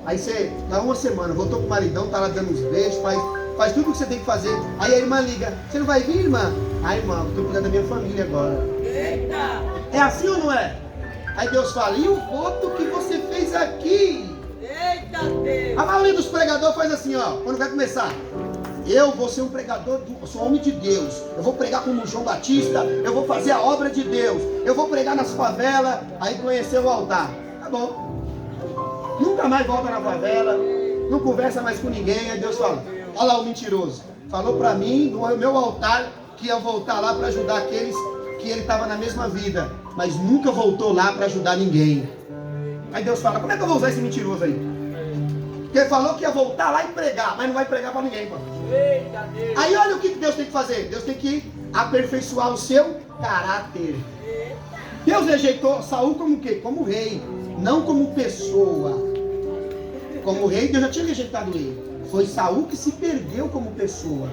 Aí você, dá uma semana, voltou com o maridão, tá lá dando uns beijos, faz tudo o que você tem que fazer. Aí a irmã liga: você não vai vir, irmã? Ah, irmã, eu tô cuidando da minha família agora. Eita! É assim ou não é? Aí Deus fala: e o voto que você fez aqui? Eita Deus! A maioria dos pregadores faz assim, ó, quando vai começar: eu vou ser um pregador, eu sou homem de Deus, eu vou pregar como João Batista, eu vou fazer a obra de Deus, eu vou pregar nas favelas. Aí conheceu o altar, tá bom. Nunca mais volta na favela, não conversa mais com ninguém. Aí Deus fala: olha lá o mentiroso, falou pra mim no meu altar que ia voltar lá para ajudar aqueles que ele estava na mesma vida, mas nunca voltou lá para ajudar ninguém. Aí Deus fala: como é que eu vou usar esse mentiroso aí? Porque ele falou que ia voltar lá e pregar, mas não vai pregar para ninguém, pô. Aí olha o que Deus tem que fazer. Deus tem que aperfeiçoar o seu caráter. Deus rejeitou Saul como o quê? Como rei, não como pessoa. Como rei, Deus já tinha rejeitado ele. Foi Saul que se perdeu como pessoa.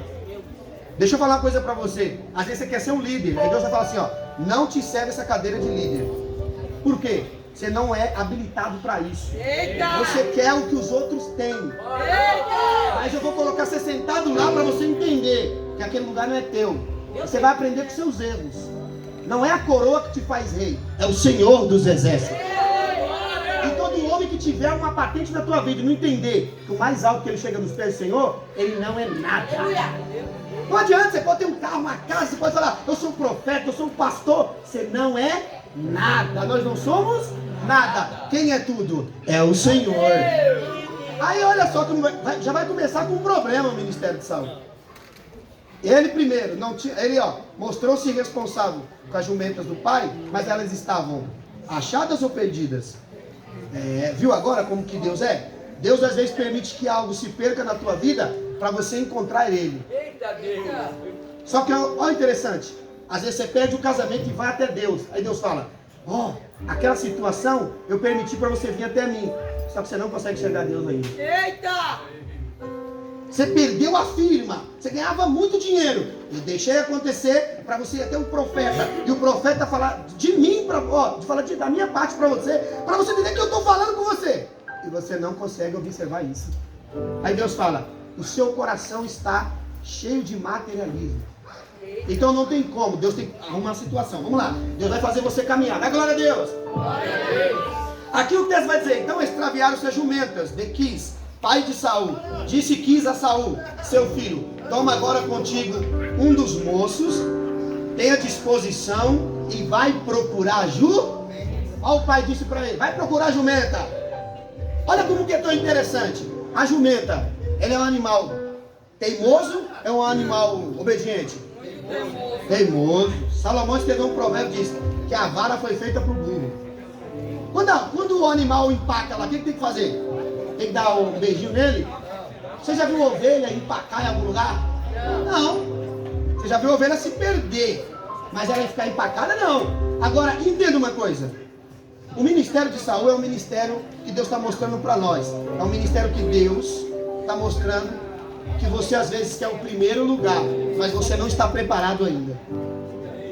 Deixa eu falar uma coisa pra você. Às vezes você quer ser um líder, aí Deus vai falar assim, ó: não te serve essa cadeira de líder. Por quê? Você não é habilitado para isso. Eita! Você quer o que os outros têm. Eita! Mas eu vou colocar você sentado lá para você entender que aquele lugar não é teu. Você vai aprender com seus erros. Não é a coroa que te faz rei, é o Senhor dos exércitos. E todo homem que tiver uma patente na tua vida e não entender que o mais alto que ele chega nos pés do Senhor, ele não é nada. Não adianta, você pode ter um carro, uma casa, você pode falar: eu sou um profeta, eu sou um pastor. Você não é nada. Nós não somos nada. Quem é tudo? É o Senhor. Aí olha só, já vai começar com um problema o ministério de Saul. Ele primeiro, ele mostrou-se responsável com as jumentas do pai, mas elas estavam achadas ou perdidas? Viu agora como que Deus é? Deus às vezes permite que algo se perca na tua vida para você encontrar ele. Eita Deus! Só que olha interessante, às vezes você perde o casamento e vai até Deus. Aí Deus fala: aquela situação eu permiti para você vir até mim. Só que você não consegue enxergar Deus ainda. Eita! Você perdeu a firma, você ganhava muito dinheiro. Eu deixei acontecer para você ter um profeta. E o profeta falar de mim, da minha parte para você entender que eu estou falando com você. E você não consegue observar isso. Aí Deus fala: o seu coração está cheio de materialismo. Então não tem como. Deus tem uma situação. Vamos lá. Deus vai fazer você caminhar. Dá glória a Deus. Glória a Deus! Aqui o texto vai dizer: então extraviaram-se as jumentas de Quis, pai de Saul. Disse Quis a Saul, seu filho: toma agora contigo um dos moços, tenha disposição e vai procurar jumenta. Olha o pai disse para ele: vai procurar jumenta. Olha como que é tão interessante. A jumenta, ela é um animal teimoso, é um animal obediente? Teimoso. Salomão escreveu um provérbio que diz que a vara foi feita para o burro. Quando o animal empaca lá, o que tem que fazer? Tem que dar um beijinho nele? Você já viu ovelha empacar em algum lugar? Não. Você já viu ovelha se perder, mas ela ficar empacada? Não. Agora, entenda uma coisa. O ministério de Saul é um ministério que Deus está mostrando para nós. É um ministério que Deus está mostrando que você às vezes quer o primeiro lugar, mas você não está preparado ainda.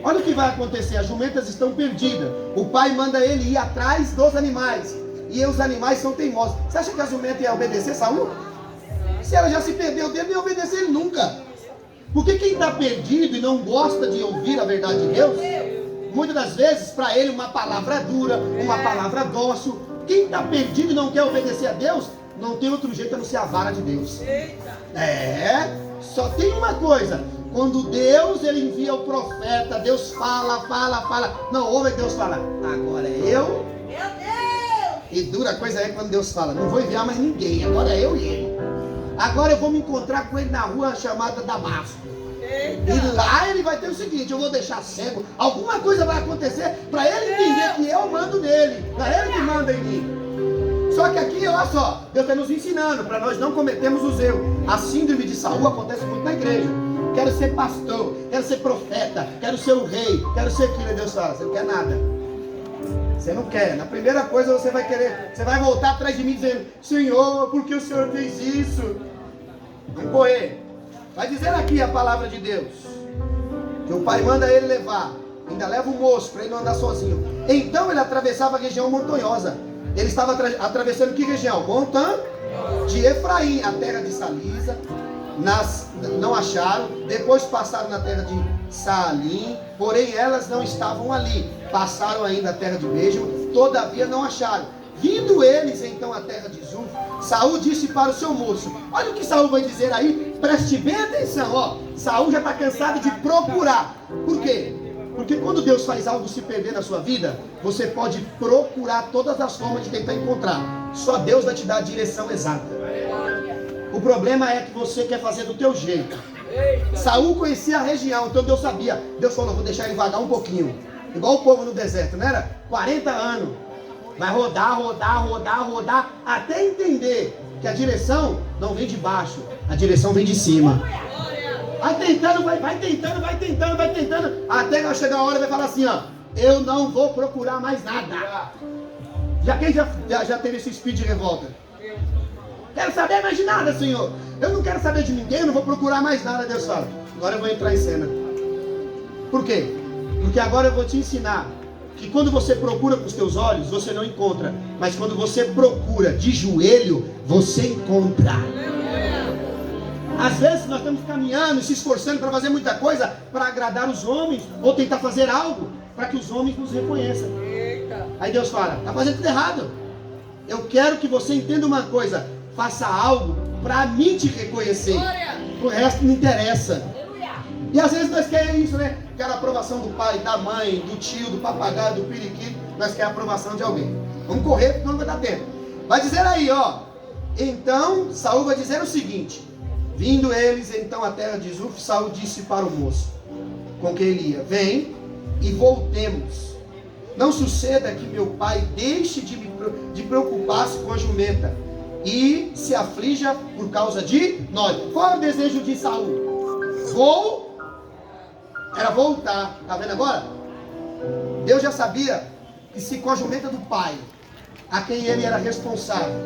Olha o que vai acontecer. As jumentas estão perdidas. O pai manda ele ir atrás dos animais. E os animais são teimosos. Você acha que a jumenta ia obedecer Saul? Se ela já se perdeu dele, não ia obedecer ele nunca. Porque quem está perdido e não gosta de ouvir a verdade de Deus, muitas das vezes para ele uma palavra dura, uma palavra dócil. Quem está perdido e não quer obedecer a Deus, não tem outro jeito a não ser a vara de Deus. Só tem uma coisa. Quando Deus ele envia o profeta, Deus fala. Não ouve, Deus fala: agora é eu. Meu Deus! E dura coisa é quando Deus fala: não vou enviar mais ninguém, agora é eu e ele. Agora eu vou me encontrar com ele na rua chamada Damasco. Eita! E lá ele vai ter o seguinte: eu vou deixar cego. Alguma coisa vai acontecer para ele entender que eu mando nele. Não é ele que manda em mim. Só que aqui, olha só, Deus está nos ensinando para nós não cometermos os erros. A síndrome de Saul acontece muito na igreja. Quero ser pastor, quero ser profeta, quero ser o rei, quero ser filho. Deus fala, você não quer nada. Você não quer. Na primeira coisa você vai querer, você vai voltar atrás de mim dizendo, Senhor, por que o Senhor fez isso? Vamos correr. Vai dizer aqui a palavra de Deus, que o pai manda ele levar, ainda leva o moço para ele não andar sozinho. Então ele atravessava a região montanhosa. Ele estava atravessando que região? Montanha de Efraim, a terra de Salisa. Não acharam. Depois passaram na terra de Saalim, porém elas não estavam ali. Passaram ainda a terra de Benjamim, todavia não acharam. Vindo eles então à terra de Zuf, Saul disse para o seu moço, olha o que Saul vai dizer aí, preste bem atenção, ó. Saul já está cansado de procurar. Por quê? Porque quando Deus faz algo se perder na sua vida, você pode procurar todas as formas de tentar encontrar. Só Deus vai te dar a direção exata. O problema é que você quer fazer do teu jeito. Saul conhecia a região, então Deus sabia. Deus falou, vou deixar ele vagar um pouquinho. Igual o povo no deserto, não era? 40 anos. Vai rodar, até entender que a direção não vem de baixo, a direção vem de cima. Vai tentando, até que chegar a hora vai falar assim, ó, eu não vou procurar mais nada. Quem já teve esse espírito de revolta? Quero saber mais de nada, Senhor. Eu não quero saber de ninguém, eu não vou procurar mais nada. Deus fala, agora eu vou entrar em cena. Por quê? Porque agora eu vou te ensinar que quando você procura com os teus olhos, você não encontra. Mas quando você procura de joelho, você encontra. Às vezes nós estamos caminhando, se esforçando para fazer muita coisa, para agradar os homens, ou tentar fazer algo, para que os homens nos reconheçam. Aí Deus fala, está fazendo tudo errado. Eu quero que você entenda uma coisa, faça algo para mim te reconhecer. O resto não interessa. E às vezes nós queremos isso, né? Quero a aprovação do pai, da mãe, do tio, do papagaio, do periquito. Nós queremos a aprovação de alguém. Vamos correr, porque não vai dar tempo. Vai dizer aí, ó. Então, Saul vai dizer o seguinte. Vindo eles, então, à terra de Zuf, Saul disse para o moço, com quem ele ia, vem e voltemos. Não suceda que meu pai deixe de preocupar-se com a jumenta e se aflija por causa de nós. Qual é o desejo de Saul? Era voltar. Está vendo agora? Deus já sabia que se com a jumenta do pai, a quem ele era responsável,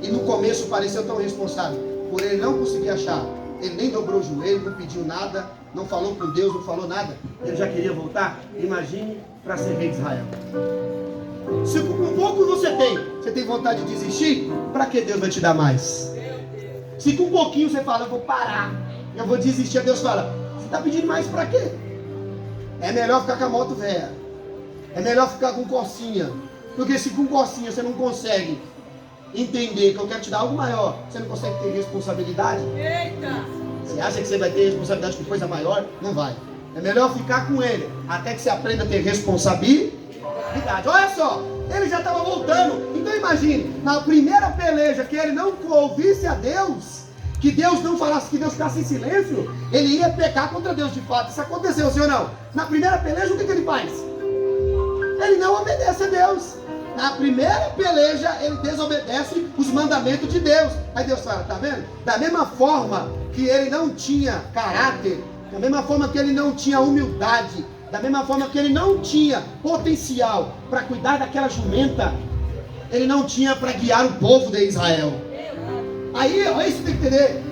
e no começo pareceu tão responsável, por ele não conseguir achar, ele nem dobrou o joelho, não pediu nada, não falou com Deus, não falou nada, ele já queria voltar. Imagine para ser rei de Israel. Se com pouco você tem vontade de desistir, para que Deus vai te dar mais? Se com um pouquinho você fala, eu vou parar, eu vou desistir, Deus fala, você está pedindo mais para quê? É melhor ficar com a moto velha, é melhor ficar com corsinha, porque se com corsinha você não consegue entender que eu quero te dar algo maior, você não consegue ter responsabilidade. Você acha que você vai ter responsabilidade com coisa maior? Não vai. É melhor ficar com ele, até que você aprenda a ter responsabilidade. Olha só, ele já estava voltando. Então imagine, na primeira peleja que ele não ouvisse a Deus, que Deus não falasse, que Deus ficasse em silêncio, ele ia pecar contra Deus de fato. Isso aconteceu, sim ou não? Na primeira peleja, o que ele faz? Ele não obedece a Deus. Na primeira peleja, ele desobedece os mandamentos de Deus. Aí Deus fala, tá vendo? Da mesma forma que ele não tinha caráter, da mesma forma que ele não tinha humildade, da mesma forma que ele não tinha potencial para cuidar daquela jumenta, ele não tinha para guiar o povo de Israel. Aí, olha isso que tem que entender.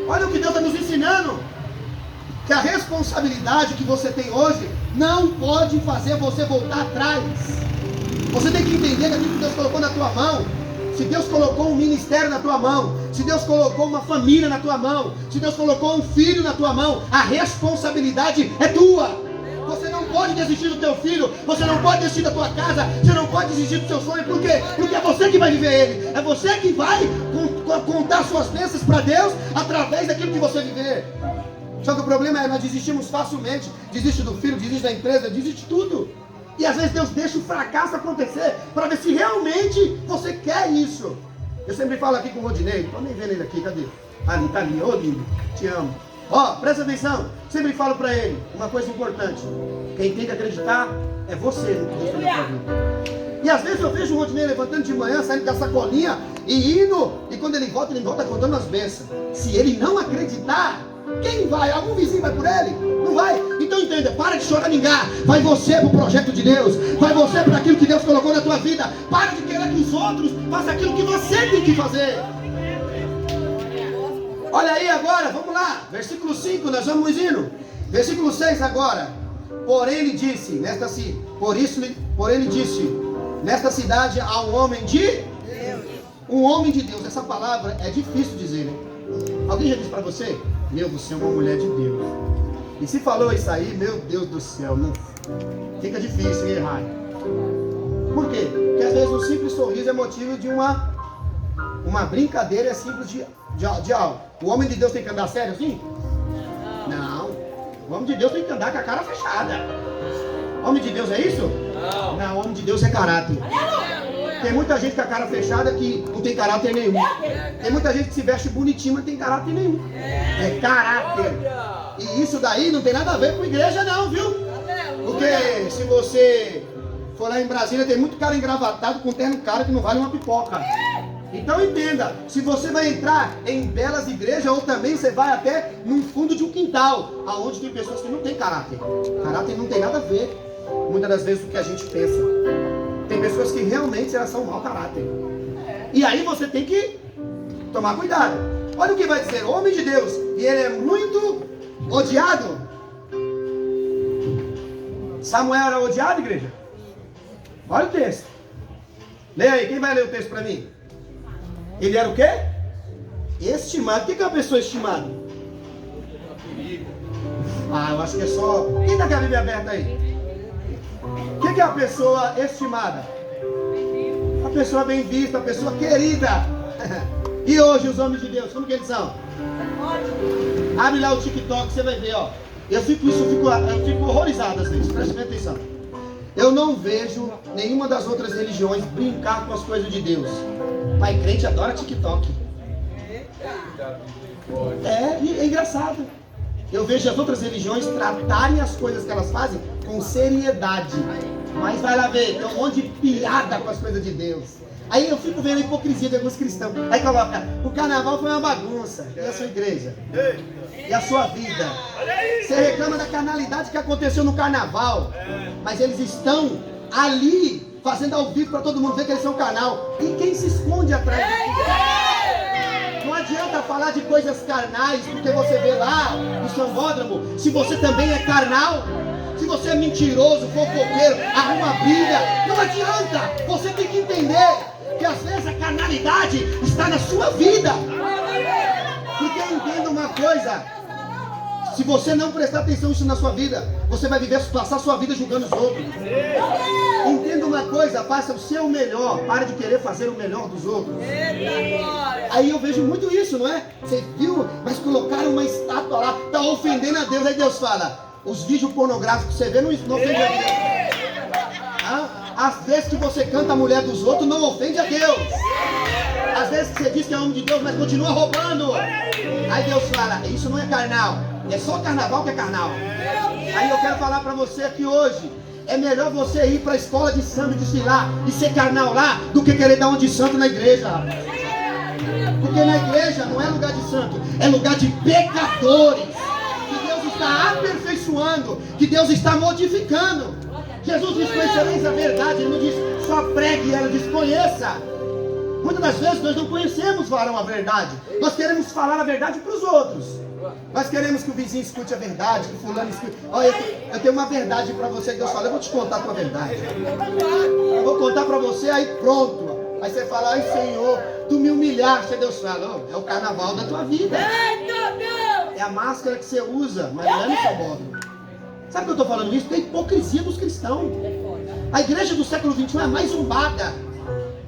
Olha o que Deus está nos ensinando. Que a responsabilidade que você tem hoje não pode fazer você voltar atrás. Você tem que entender que aquilo que Deus colocou na tua mão, se Deus colocou um ministério na tua mão, se Deus colocou uma família na tua mão, se Deus colocou um filho na tua mão, a responsabilidade é tua. Você não pode desistir do teu filho, você não pode desistir da tua casa, você não pode desistir do seu sonho. Por quê? Porque é você que vai viver ele, é você que vai contar suas bênçãos para Deus através daquilo que você viver. Só que o problema é nós desistimos facilmente, desiste do filho, desiste da empresa, desiste de tudo. E às vezes Deus deixa o fracasso acontecer para ver se realmente você quer isso. Eu sempre falo aqui com o Rodinei, estou nem vendo ele aqui, cadê? Ali, tá ali, ô lindo, te amo. Ó, presta atenção, sempre falo para ele uma coisa importante. Quem tem que acreditar é você no que Deus tem na sua vida. E às vezes eu vejo o Rodinei levantando de manhã, saindo com a sacolinha e indo. E quando ele volta contando as bênçãos. Se ele não acreditar, quem vai? Algum vizinho vai por ele? Não vai? Então entenda, para de choramingar. Vai você para o projeto de Deus. Vai você para aquilo que Deus colocou na tua vida. Para de querer que os outros façam aquilo que você tem que fazer. Olha aí agora, vamos lá. Versículo 5, nós vamos indo. Versículo 6 agora. Porém ele disse, nesta cidade há um homem de Deus. Um homem de Deus. Essa palavra é difícil dizer, né? Alguém já disse para você? Meu, você é uma mulher de Deus. E se falou isso aí, meu Deus do céu, não fica difícil errar. Por quê? Porque às vezes um simples sorriso é motivo de uma brincadeira, é simples de algo. O homem de Deus tem que andar sério assim? Não. O homem de Deus tem que andar com a cara fechada. O homem de Deus é isso? Não, o homem de Deus é caráter. Tem muita gente com a cara fechada que não tem caráter nenhum. Tem muita gente que se veste bonitinho, mas não tem caráter nenhum. É caráter. E isso daí não tem nada a ver com igreja não, viu? Porque se você for lá em Brasília, tem muito cara engravatado com terno cara que não vale uma pipoca. Então entenda, se você vai entrar em belas igrejas, ou também você vai até no fundo de um quintal, aonde tem pessoas que não têm caráter. Caráter não tem nada a ver, muitas das vezes, o que a gente pensa. Tem pessoas que realmente elas são mau caráter. E aí você tem que tomar cuidado. Olha o que vai dizer, homem de Deus, e ele é muito odiado. Samuel era odiado, igreja? Olha o texto. Leia aí, quem vai ler o texto para mim? Ele era o quê? Estimado. O que é uma pessoa estimada? Eu acho que é só... Quem está com a Bíblia aberta aí? O que é uma pessoa estimada? A pessoa bem vista, a pessoa querida. E hoje os homens de Deus, como que eles são? Abre lá o TikTok, você vai ver, ó. Eu fico horrorizado às vezes, preste atenção. Eu não vejo nenhuma das outras religiões brincar com as coisas de Deus. Pai crente adora TikTok. É engraçado. Eu vejo as outras religiões tratarem as coisas que elas fazem com seriedade. Mas vai lá ver, tem um monte de piada com as coisas de Deus. Aí eu fico vendo a hipocrisia de alguns cristãos. Aí coloca, o carnaval foi uma bagunça. E a sua igreja? E a sua vida? Você reclama da carnalidade que aconteceu no carnaval. Mas eles estão ali, fazendo ao vivo para todo mundo ver que eles são carnal. E quem se esconde atrás disso? Não adianta falar de coisas carnais, porque você vê lá no sambódromo, se você também é carnal. Se você é mentiroso, fofoqueiro, arruma briga, não adianta. Você tem que entender que às vezes a carnalidade está na sua vida. Porque entenda uma coisa, se você não prestar atenção nisso na sua vida, você vai passar a sua vida julgando os outros. Entenda uma coisa, faça o seu melhor, pare de querer fazer o melhor dos outros. Aí eu vejo muito isso, não é? Você viu, mas colocaram uma estátua lá, está ofendendo a Deus, aí Deus fala... Os vídeos pornográficos que você vê não ofende a Deus. Às vezes que você canta a mulher dos outros, não ofende a Deus. Às vezes que você diz que é homem de Deus, mas continua roubando. Aí Deus fala, isso não é carnal. É só carnaval que é carnal. Aí eu quero falar para você aqui hoje. É melhor você ir para a escola de samba e desfilar e ser carnal lá, do que querer dar um de santo na igreja. Porque na igreja não é lugar de santo, é lugar de pecadores. Está aperfeiçoando, que Deus está modificando. Jesus diz, conhecereis a verdade, ele não diz só pregue, ela diz conheça. Muitas das vezes nós não conhecemos falar a verdade, nós queremos falar a verdade para os outros. Nós queremos que o vizinho escute a verdade, que o fulano escute. Olha, eu tenho uma verdade para você que Deus fala, eu vou te contar a tua verdade. Eu vou contar para você, aí pronto. Aí você fala, ai Senhor, tu me humilhaste. Aí Deus fala, é o carnaval da tua vida. É a máscara que você usa, mas não é no sambódromo. Sabe que eu estou falando isso? Tem hipocrisia dos cristãos. A igreja do século XXI é a mais zumbada.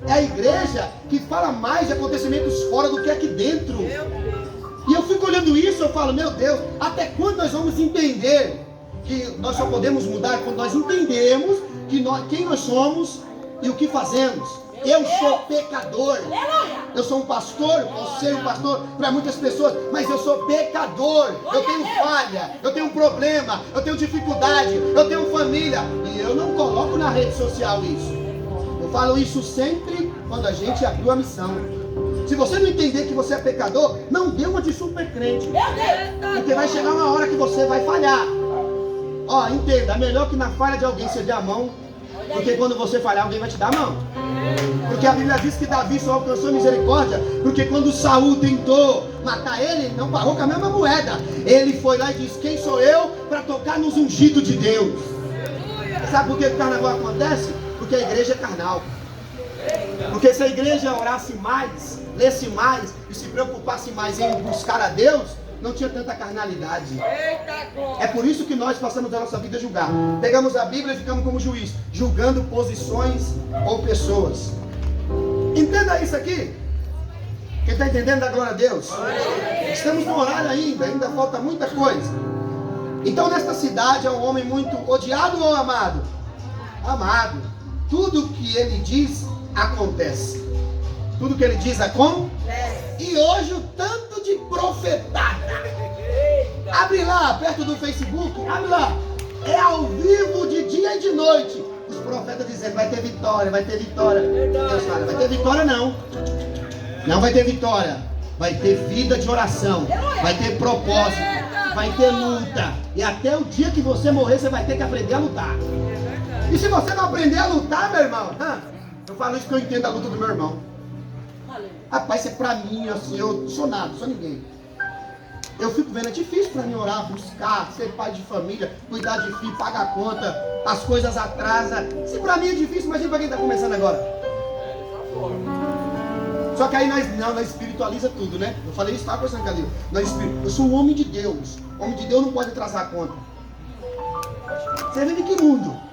É a igreja que fala mais de acontecimentos fora do que aqui dentro. E eu fico olhando isso, eu falo, meu Deus, até quando nós vamos entender que nós só podemos mudar quando nós entendemos quem nós somos e o que fazemos. Eu sou pecador. Eu sou um pastor, posso ser um pastor para muitas pessoas, mas eu sou pecador. Eu tenho falha, eu tenho problema, eu tenho dificuldade, eu tenho família. E eu não coloco na rede social isso. Eu Eu falo isso sempre quando a gente abriu a missão. Se você não entender que você é pecador, não dê uma de super crente. Porque vai chegar uma hora que você vai falhar. Ó, entenda, é melhor que na falha de alguém você dê a mão, porque quando você falhar, alguém vai te dar a mão. Porque a Bíblia diz que Davi só alcançou misericórdia, porque quando Saul tentou matar ele, não pagou com a mesma moeda. Ele foi lá e disse: quem sou eu para tocar nos ungidos de Deus? Sabe por que o carnaval acontece? Porque a igreja é carnal. Porque se a igreja orasse mais, lesse mais e se preocupasse mais em buscar a Deus, não tinha tanta carnalidade. É por isso que nós passamos a nossa vida a julgar. Pegamos a Bíblia e ficamos como juiz, julgando posições ou pessoas. Entenda isso aqui. Quem está entendendo, dá glória a Deus. Estamos no horário ainda falta muita coisa. Então nesta cidade é um homem muito odiado ou amado? Amado. Tudo que ele diz acontece. Tudo que ele diz acontece. E hoje o tanto de profetada. Abre lá, perto do Facebook, abre lá. É ao vivo de dia e de noite. Os profetas dizendo: vai ter vitória, vai ter vitória. Deus fala: vai ter vitória não. Não vai ter vitória. Vai ter vida de oração. Vai ter propósito. Vai ter luta. E até o dia que você morrer, você vai ter que aprender a lutar. E se você não aprender a lutar, meu irmão, eu falo isso que eu entendo a luta do meu irmão. Rapaz, isso é pra mim, assim, eu sou nada, sou ninguém. Eu fico vendo, é difícil pra mim orar, buscar, ser pai de família, cuidar de filho, pagar conta, as coisas atrasam. Se pra mim é difícil, imagina pra quem tá começando agora. Só que aí nós espiritualiza tudo, né? Eu falei isso, estava conversando com a Lívia. Eu sou um homem de Deus. Homem de Deus não pode atrasar a conta. Você vive em que mundo?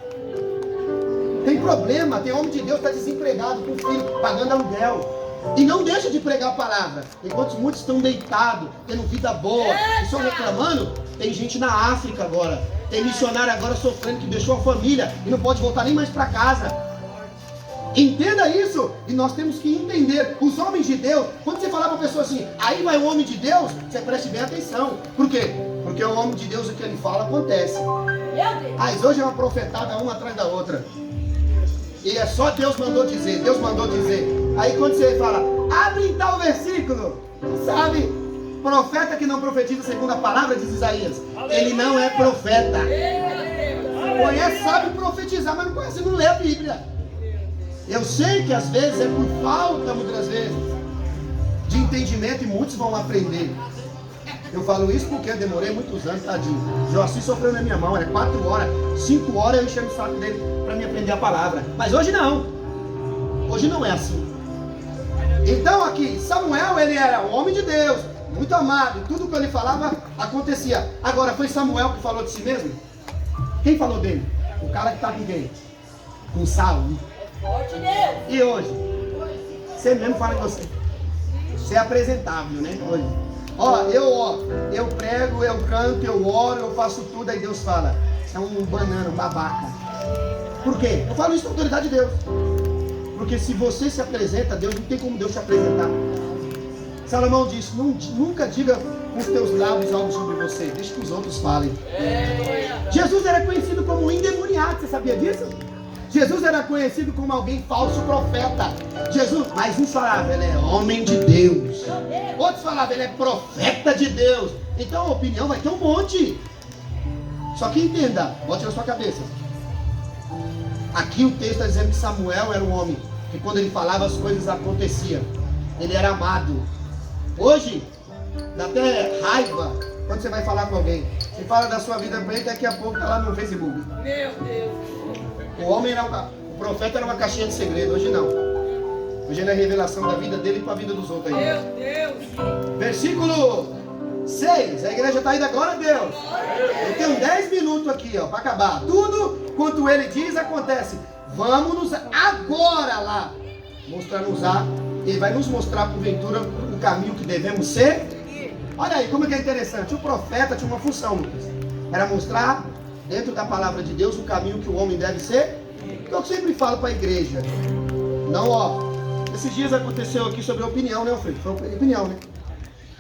Tem problema, tem homem de Deus que está desempregado, com filho, pagando aluguel. E não deixa de pregar a palavra. Enquanto muitos estão deitados, tendo vida boa, e só reclamando, tem gente na África agora. Tem missionário agora sofrendo, que deixou a família e não pode voltar nem mais para casa. Entenda isso. E nós temos que entender. Os homens de Deus, quando você falar para a pessoa assim: aí vai o homem de Deus, você preste bem atenção. Por quê? Porque o homem de Deus, o que ele fala, acontece. Mas hoje é uma profetada uma atrás da outra. E é só Deus mandou dizer, Deus mandou dizer. Aí quando você fala: abre em tal versículo, sabe? Profeta que não profetiza segundo a palavra, diz Isaías, ele não é profeta. Conhece, sabe profetizar, mas não conhece, não lê a Bíblia. Eu sei que às vezes é por falta, muitas vezes, de entendimento, e muitos vão aprender. Eu falo isso porque eu demorei muitos anos, tadinho. Joaci sofreu na minha mão, era 4 horas, 5 horas eu enchendo o saco dele para me aprender a palavra. Mas hoje não. Hoje não é assim. Então aqui, Samuel, ele era um homem de Deus, muito amado, e tudo que ele falava acontecia. Agora, foi Samuel que falou de si mesmo? Quem falou dele? O cara que está com quem? Com Saul. E hoje? Você mesmo fala de você. Você é apresentável, né? Hoje. Eu prego, eu canto, eu oro, eu faço tudo, aí Deus fala: é um banana, um babaca. Por quê? Eu falo isso com a autoridade de Deus. Porque se você se apresenta a Deus, não tem como Deus se apresentar. Salomão disse: nunca diga com os teus lábios algo sobre você, deixa que os outros falem. Jesus era conhecido como um endemoniado, você sabia disso? Jesus era conhecido como alguém falso profeta. Mas uns falavam: ele é homem de Deus. Outros falavam: ele é profeta de Deus. Então a opinião vai ter um monte. Só que entenda, bote na sua cabeça. Aqui o texto está dizendo que Samuel era um homem que quando ele falava as coisas aconteciam. Ele era amado. Hoje, dá até raiva quando você vai falar com alguém. Você fala da sua vida bem, daqui a pouco está lá no Facebook. Meu Deus. O profeta era uma caixinha de segredo, hoje não. Hoje ele é a revelação da vida dele para a vida dos outros. Aí. Meu Deus. Versículo 6. A igreja está indo, glória a Deus. Eu tenho 10 minutos aqui, para acabar. Tudo quanto ele diz acontece. Vamos agora lá mostrar-nos ele vai nos mostrar porventura o caminho que devemos ser. Olha aí como é que é interessante. O profeta tinha uma função, Lucas. Era mostrar dentro da palavra de Deus o caminho que o homem deve ser. Eu sempre falo para a igreja. Não, esses dias aconteceu aqui sobre a opinião, né, Alfredo? Foi opinião, né?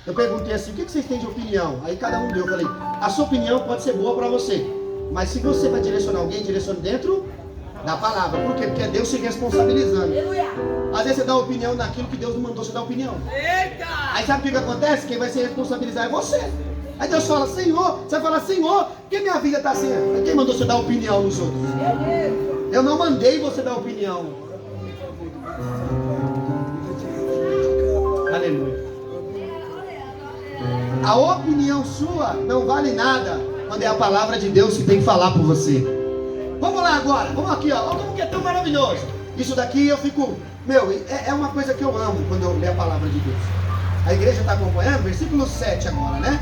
Eu perguntei assim: o que vocês têm de opinião? Aí cada um deu. Eu falei: a sua opinião pode ser boa para você, mas se você vai direcionar alguém, direcione dentro Da palavra. Por quê? Porque é Deus se responsabilizando. Às vezes você dá opinião naquilo que Deus não mandou você dar opinião. Aí sabe o que acontece? Quem vai se responsabilizar é você. Aí Deus fala, Senhor, você vai falar, Senhor, por que minha vida está assim? Quem mandou você dar opinião nos outros? Eu não mandei você dar opinião. Aleluia. A opinião sua não vale nada quando é a palavra de Deus que tem que falar por você. Vamos lá agora, vamos aqui, ó. Olha como que é tão maravilhoso. Isso daqui eu fico, é uma coisa que eu amo quando eu leio a palavra de Deus. A igreja está acompanhando, versículo 7 agora, né?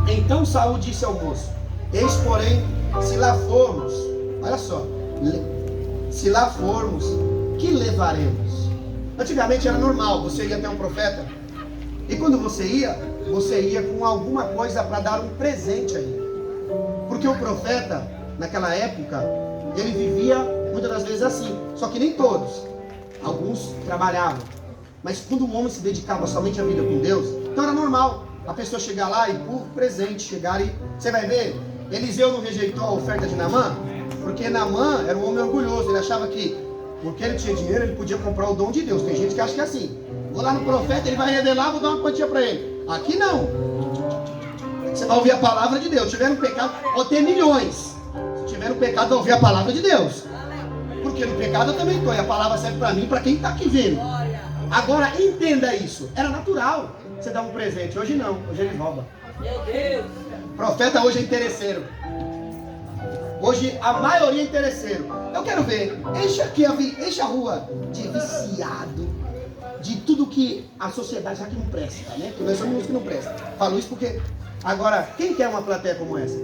Então Saul disse ao moço, eis porém, se lá formos, olha só, se lá formos, que levaremos? Antigamente era normal, você ia até um profeta, e quando você ia com alguma coisa para dar um presente a ele. Porque o profeta, naquela época, ele vivia muitas das vezes assim, só que nem todos, alguns trabalhavam. Mas quando o homem se dedicava somente à vida com Deus, então era normal a pessoa chegar lá e por presente, chegar e... Você vai ver, Eliseu não rejeitou a oferta de Naamã, porque Naamã era um homem orgulhoso, ele achava que porque ele tinha dinheiro, ele podia comprar o dom de Deus. Tem gente que acha que é assim, vou lá no profeta, ele vai revelar, vou dar uma quantia para ele. Aqui não. Você vai ouvir a palavra de Deus. Se tiver no pecado, pode ter milhões. Se tiver no pecado, vai ouvir a palavra de Deus. Porque no pecado eu também estou, e a palavra serve para mim, para quem está aqui vendo. Agora, entenda isso. Era natural você dar um presente. Hoje não, hoje ele rouba. Meu Deus. O profeta hoje é interesseiro. Hoje a maioria é interesseiro. Eu quero ver, enche a rua de viciado, de tudo que a sociedade já que não presta, né? Que nós somos uns que não prestam. Falo isso porque, agora, quem quer uma plateia como essa?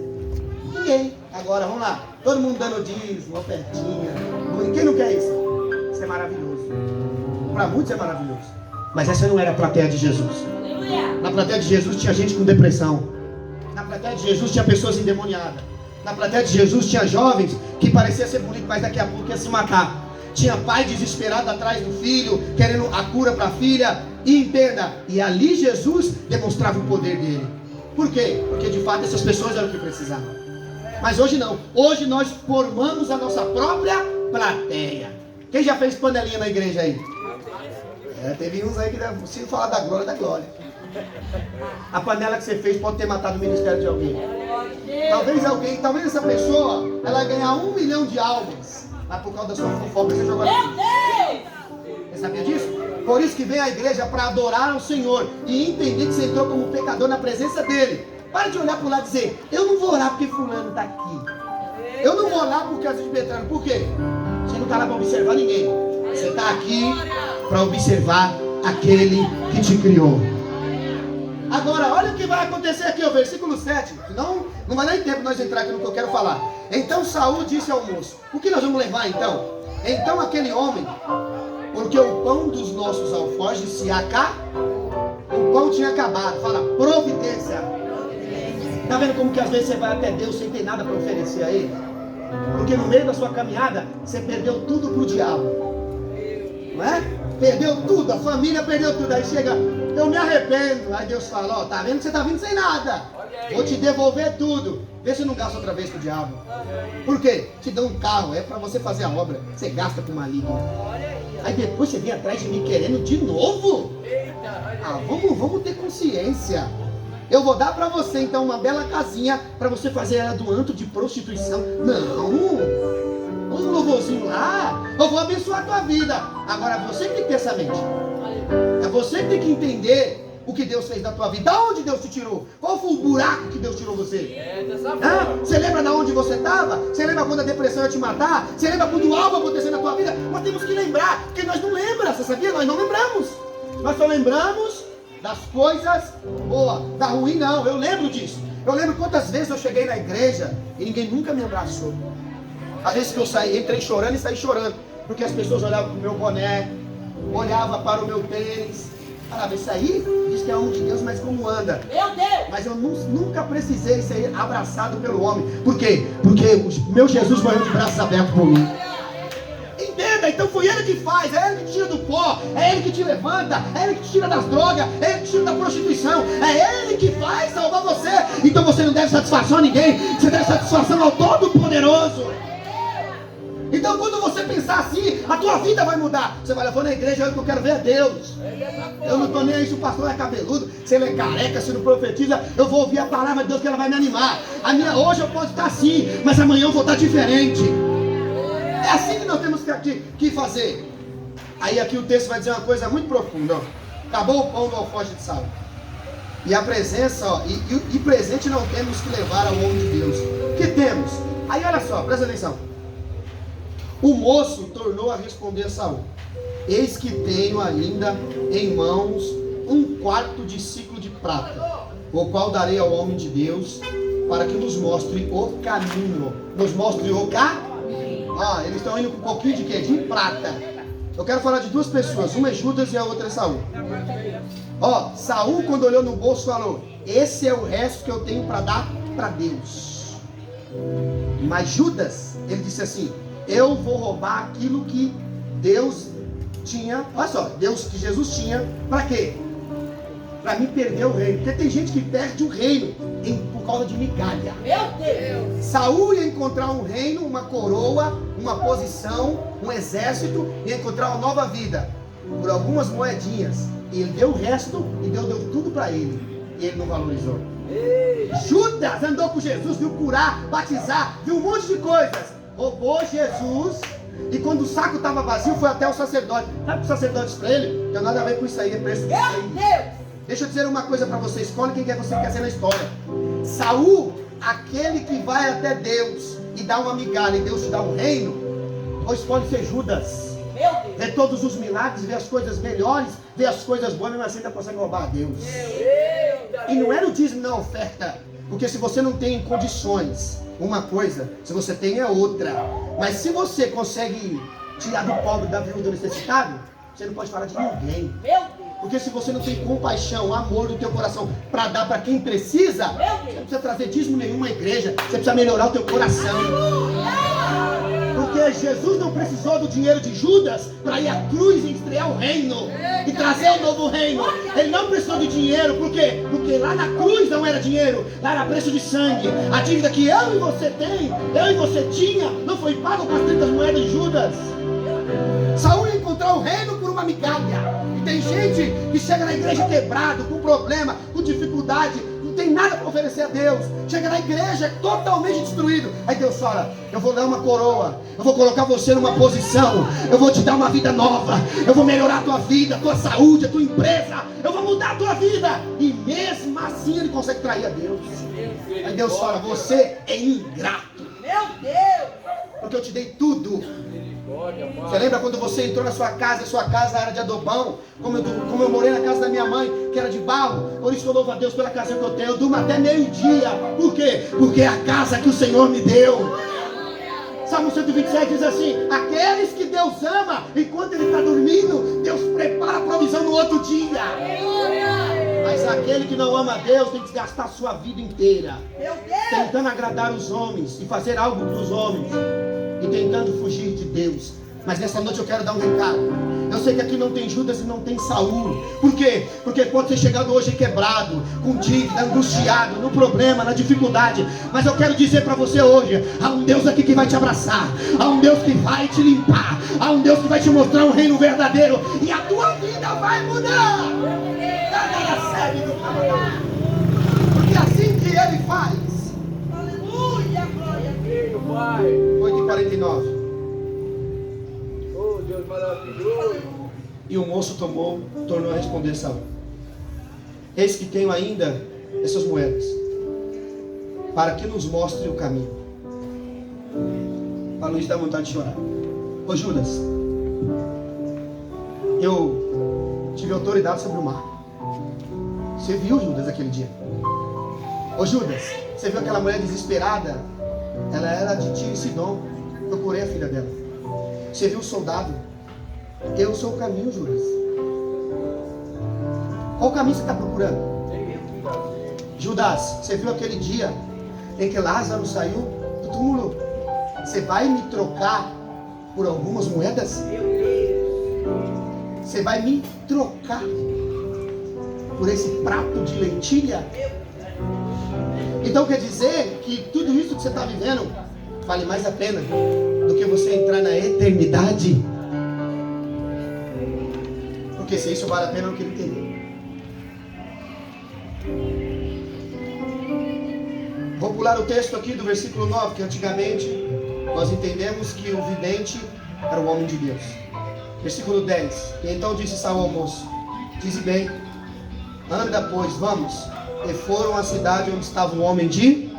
Ninguém. Agora, vamos lá. Todo mundo dando dízimo, ofertinha. Quem não quer isso? Isso é maravilhoso. Para muitos é maravilhoso. Mas essa não era a plateia de Jesus. Na plateia de Jesus tinha gente com depressão. Na plateia de Jesus tinha pessoas endemoniadas. Na plateia de Jesus tinha jovens que parecia ser bonito, mas daqui a pouco ia se matar. Tinha pai desesperado atrás do filho, querendo a cura para a filha. E entenda, e ali Jesus demonstrava o poder dele. Por quê? Porque de fato essas pessoas eram o que precisavam. Mas hoje não. Hoje nós formamos a nossa própria plateia. Quem já fez panelinha na igreja aí? Teve uns aí que se falar da glória. A panela que você fez pode ter matado o ministério de alguém. Talvez essa pessoa, ela vai ganhar 1 milhão de almas, mas por causa da sua fofoca você jogou aqui. Você sabia disso? Por isso que vem a igreja para adorar ao Senhor e entender que você entrou como pecador na presença dele. Para de olhar para o lado e dizer, eu não vou orar porque fulano está aqui. Eu não vou orar por causa de Betrano. Por quê? Você não está lá para observar ninguém. Você está aqui para observar aquele que te criou. Agora, olha o que vai acontecer aqui, o versículo 7. Não vai dar tempo nós entrar aqui no que eu quero falar. Então Saul disse ao moço, o que nós vamos levar então? Então aquele homem, porque o pão dos nossos alforjes se acabou. O pão tinha acabado. Fala, providência. Está vendo como que às vezes você vai até Deus sem ter nada para oferecer a Ele? Porque no meio da sua caminhada, você perdeu tudo para o diabo. Não é? Perdeu tudo, a família perdeu tudo. Aí chega, eu me arrependo. Aí Deus fala, ó, tá vendo que você tá vindo sem nada. Vou te devolver tudo. Vê se não gasta outra vez com o diabo. Por quê? Te dá um carro, é para você fazer a obra. Você gasta com maligno. Aí depois você vem atrás de mim querendo de novo? Ah, vamos ter consciência. Eu vou dar para você então uma bela casinha para você fazer ela do antro de prostituição. Não. Um louvorzinho lá, eu vou abençoar a tua vida. Agora você que tem que ter essa mente. É você que tem que entender o que Deus fez na tua vida. Da onde Deus te tirou? Qual foi o buraco que Deus tirou você? Você lembra de onde você estava? Você lembra quando a depressão ia te matar? Você lembra quando algo aconteceu na tua vida? Nós temos que lembrar, porque nós não lembramos. Você sabia? Nós não lembramos. Nós só lembramos das coisas boas. Da ruim não, eu lembro disso. Eu lembro quantas vezes eu cheguei na igreja e ninguém nunca me abraçou. Às vezes que eu saí, entrei chorando e saí chorando, porque as pessoas olhavam para o meu boné, olhavam para o meu tênis, falavam, isso aí diz que é homem de Deus, mas como anda? Meu Deus! Mas eu nunca precisei ser abraçado pelo homem. Por quê? Porque o meu Jesus morreu de braços abertos por mim. Entenda, então foi Ele que faz, é Ele que tira do pó, é Ele que te levanta, é Ele que te tira das drogas, é Ele que te tira da prostituição, é Ele que faz salvar você. Então você não deve satisfação a ninguém, você deve satisfação ao Todo-Poderoso. Então quando você pensar assim, a tua vida vai mudar. Você vai, eu vou na igreja porque eu quero ver a Deus. Eu não estou nem aí se o pastor é cabeludo, se ele é careca, se não profetiza. Eu vou ouvir a palavra de Deus que ela vai me animar. Hoje eu posso estar assim, mas amanhã eu vou estar diferente. É assim que nós temos que fazer. Aí aqui o texto vai dizer uma coisa muito profunda. Ó. Acabou o pão do alforje de Saul. E a presença, ó, e presente não temos que levar ao homem de Deus. Que temos? Aí olha só, presta atenção. O moço tornou a responder a Saul: eis que tenho ainda em mãos 1/4 de ciclo de prata, o qual darei ao homem de Deus, para que nos mostre o caminho. Nos mostre o caminho. Ah, eles estão indo com um pouquinho de quê? De prata. Eu quero falar de duas pessoas, uma é Judas e a outra é Saul. Ó, Saul, quando olhou no bolso, falou: esse é o resto que eu tenho para dar para Deus. Mas Judas, ele disse assim: eu vou roubar aquilo que Deus tinha. Olha só, Deus que Jesus tinha, para quê? Para mim perder o reino. Porque tem gente que perde o reino por causa de migalha. Meu Deus! Saul ia encontrar um reino, uma coroa, uma posição, um exército, ia encontrar uma nova vida por algumas moedinhas. E ele deu o resto e Deus deu tudo para ele. E ele não valorizou. Judas andou com Jesus, viu curar, batizar, viu um monte de coisas. Roubou Jesus. E quando o saco estava vazio, foi até o sacerdote. Sabe que o sacerdote disse para ele: não tem nada a ver com isso aí, é preço de sangue. Deixa eu dizer uma coisa para você. Escolhe quem você quer ser na história. Saul, aquele que vai até Deus e dá uma migalha e Deus te dá um reino, ou escolhe ser Judas? Vê todos os milagres, vê as coisas melhores, vê as coisas boas, mas assim ainda consegue roubar a Deus. E não era o dízimo na oferta, porque se você não tem condições, uma coisa, se você tem é outra. Mas se você consegue tirar do pobre, da viúva, do necessitado, você não pode falar de ninguém. Porque se você não tem compaixão, amor no teu coração para dar para quem precisa, você não precisa trazer dízimo nenhum à igreja. Você precisa melhorar o teu coração. Porque Jesus não precisou do dinheiro de Judas para ir à cruz e estrear o reino e trazer o novo reino. Ele não precisou de dinheiro, por quê? Porque lá na cruz não era dinheiro, lá era preço de sangue. A dívida que eu e você tem, eu e você tinha, não foi pago com as 30 moedas de Judas. Saul ia encontrar o reino por uma migalha. E tem gente que chega na igreja quebrado, com problema, com dificuldade, não tem nada para oferecer a Deus. Chega na igreja totalmente destruído. Aí Deus fala: eu vou dar uma coroa, eu vou colocar você numa posição, eu vou te dar uma vida nova, eu vou melhorar a tua vida, a tua saúde, a tua empresa, eu vou mudar a tua vida. E mesmo assim ele consegue trair a Deus. Aí Deus fala: você é ingrato. Meu Deus! Porque eu te dei tudo. Você lembra quando você entrou na sua casa, a sua casa era de adobão, como eu morei na casa da minha mãe, que era de barro. Por isso que eu louvo a Deus pela casa que eu tenho. Eu durmo até meio-dia. Por quê? Porque é a casa que o Senhor me deu. Salmo 127 diz assim: aqueles que Deus ama, enquanto ele está dormindo, Deus prepara a provisão no outro dia. Mas aquele que não ama a Deus tem que gastar a sua vida inteira tentando agradar os homens e fazer algo para os homens e tentando fugir de Deus. Mas nessa noite eu quero dar um recado. Eu sei que aqui não tem Judas e não tem Saul. Por quê? Porque pode ter chegado hoje quebrado, com dívida, angustiado, no problema, na dificuldade. Mas eu quero dizer para você hoje: há um Deus aqui que vai te abraçar, há um Deus que vai te limpar, há um Deus que vai te mostrar um reino verdadeiro, e a tua vida vai mudar. Porque assim que ele faz. Aleluia, glória a Deus. 8h49. Oh, Deus maravilhoso. E o moço tornou a responder a Saul: eis que tenho ainda essas moedas, para que nos mostre o caminho. Para Luiz dar vontade de chorar. Ô Judas, eu tive autoridade sobre o mar. Você viu, Judas, aquele dia? Ô Judas, você viu aquela mulher desesperada? Ela era de Tiro e Sidom. Procurei a filha dela. Você viu o soldado? Eu sou o caminho, Judas. Qual caminho você está procurando? Judas, você viu aquele dia em que Lázaro saiu do túmulo? Você vai me trocar por algumas moedas? Você vai me trocar por esse prato de lentilha? Então quer dizer que tudo isso que você está vivendo vale mais a pena do que você entrar na eternidade. Porque se isso vale a pena, eu não queria entender. Vou pular o texto aqui do versículo 9, que antigamente nós entendemos que o vidente era o homem de Deus. Versículo 10. E então disse Saul ao moço: dize bem, anda pois, vamos. E foram à cidade onde estava o homem de...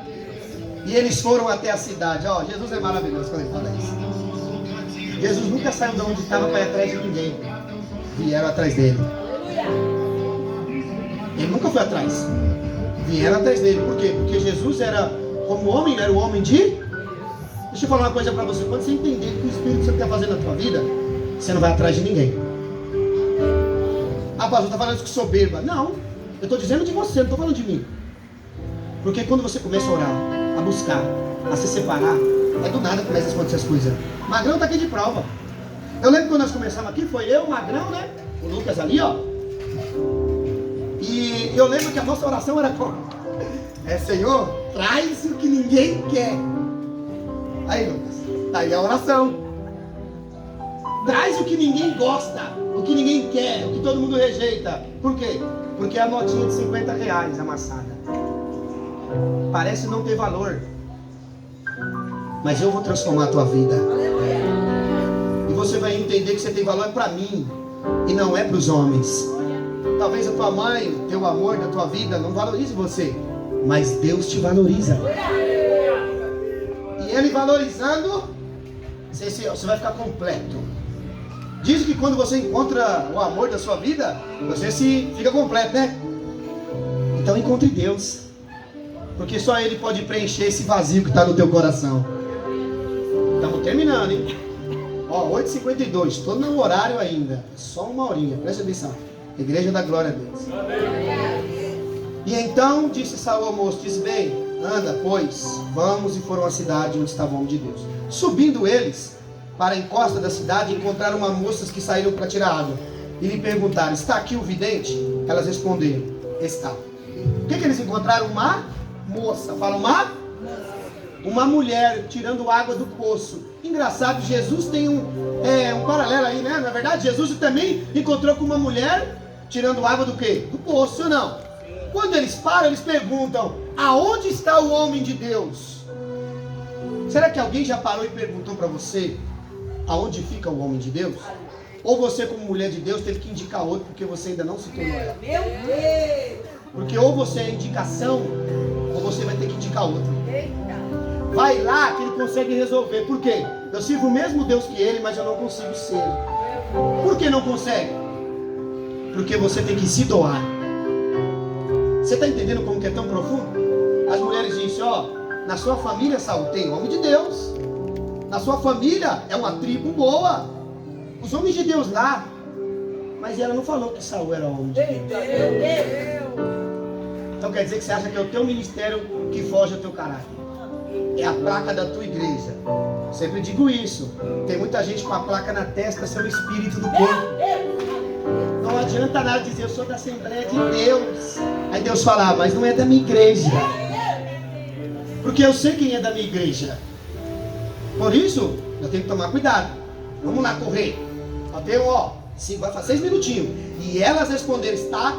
E eles foram até a cidade. Ó, Jesus é maravilhoso quando ele fala isso. Jesus nunca saiu de onde estava para ir atrás de ninguém. Vieram atrás dele. Ele nunca foi atrás. Vieram atrás dele. Por quê? Porque Jesus era, como homem, era o homem de... Deixa eu falar uma coisa para você. Quando você entender o que o Espírito Santo quer fazer na tua vida, você não vai atrás de ninguém. Ah, pastor, está falando isso com soberba. Não, eu estou dizendo de você, não estou falando de mim. Porque quando você começa a orar, a buscar, a se separar, é do nada que começa a acontecer as coisas. Magrão está aqui de prova. Eu lembro quando nós começamos aqui, foi eu, o Magrão, né? O Lucas ali, ó. E eu lembro que a nossa oração era como? Senhor, traz o que ninguém quer. Aí, Lucas, tá aí a oração. Traz o que ninguém gosta, o que ninguém quer, o que todo mundo rejeita. Por quê? Porque é a notinha de R$50 amassada. Parece não ter valor, mas eu vou transformar a tua vida. E você vai entender que você tem valor para mim e não é para os homens. Talvez a tua mãe, o teu amor da tua vida não valorize você, mas Deus te valoriza. E Ele valorizando, você vai ficar completo. Diz que quando você encontra o amor da sua vida, você fica completo, né? Então encontre Deus, porque só Ele pode preencher esse vazio que está no teu coração. Estamos terminando, hein? Ó, 8h52, estou no horário ainda. Só uma horinha, presta atenção. Igreja da glória a Deus. E então disse Saul ao moço: diz bem, anda pois, vamos. E foram à cidade onde estava o homem de Deus. Subindo eles para a encosta da cidade, encontraram uma moças que saíram para tirar água. E lhe perguntaram: está aqui o vidente? Elas responderam: está. O que eles encontraram? Uma moça. Fala, uma mulher tirando água do poço. Engraçado, Jesus tem um paralelo aí, né? Na verdade, Jesus também encontrou com uma mulher tirando água do quê? Do poço, ou não? Quando eles param, eles perguntam: aonde está o homem de Deus? Será que alguém já parou e perguntou para você aonde fica o homem de Deus? Ou você, como mulher de Deus, teve que indicar outro porque você ainda não se tornou ela? Meu Deus! Porque ou você é indicação, ou você vai ter que indicar outro. Vai lá que ele consegue resolver. Por quê? Eu sirvo o mesmo Deus que ele, mas eu não consigo ser. Por que não consegue? Porque você tem que se doar. Você está entendendo como que é tão profundo? As mulheres dizem: ó, na sua família, Saul, tem homem de Deus. Na sua família é uma tribo boa. Os homens de Deus lá. Mas ela não falou que Saul era homem de Deus. Então quer dizer que você acha que é o teu ministério que foge ao teu caráter. É a placa da tua igreja. Sempre digo isso. Tem muita gente com a placa na testa, seu espírito do corpo. Não adianta nada dizer: eu sou da Assembleia de Deus. Aí Deus fala: mas não é da minha igreja. Porque eu sei quem é da minha igreja. Por isso, eu tenho que tomar cuidado. Vamos lá correr. Até vai fazer 6 minutinhos. E elas responderam: está,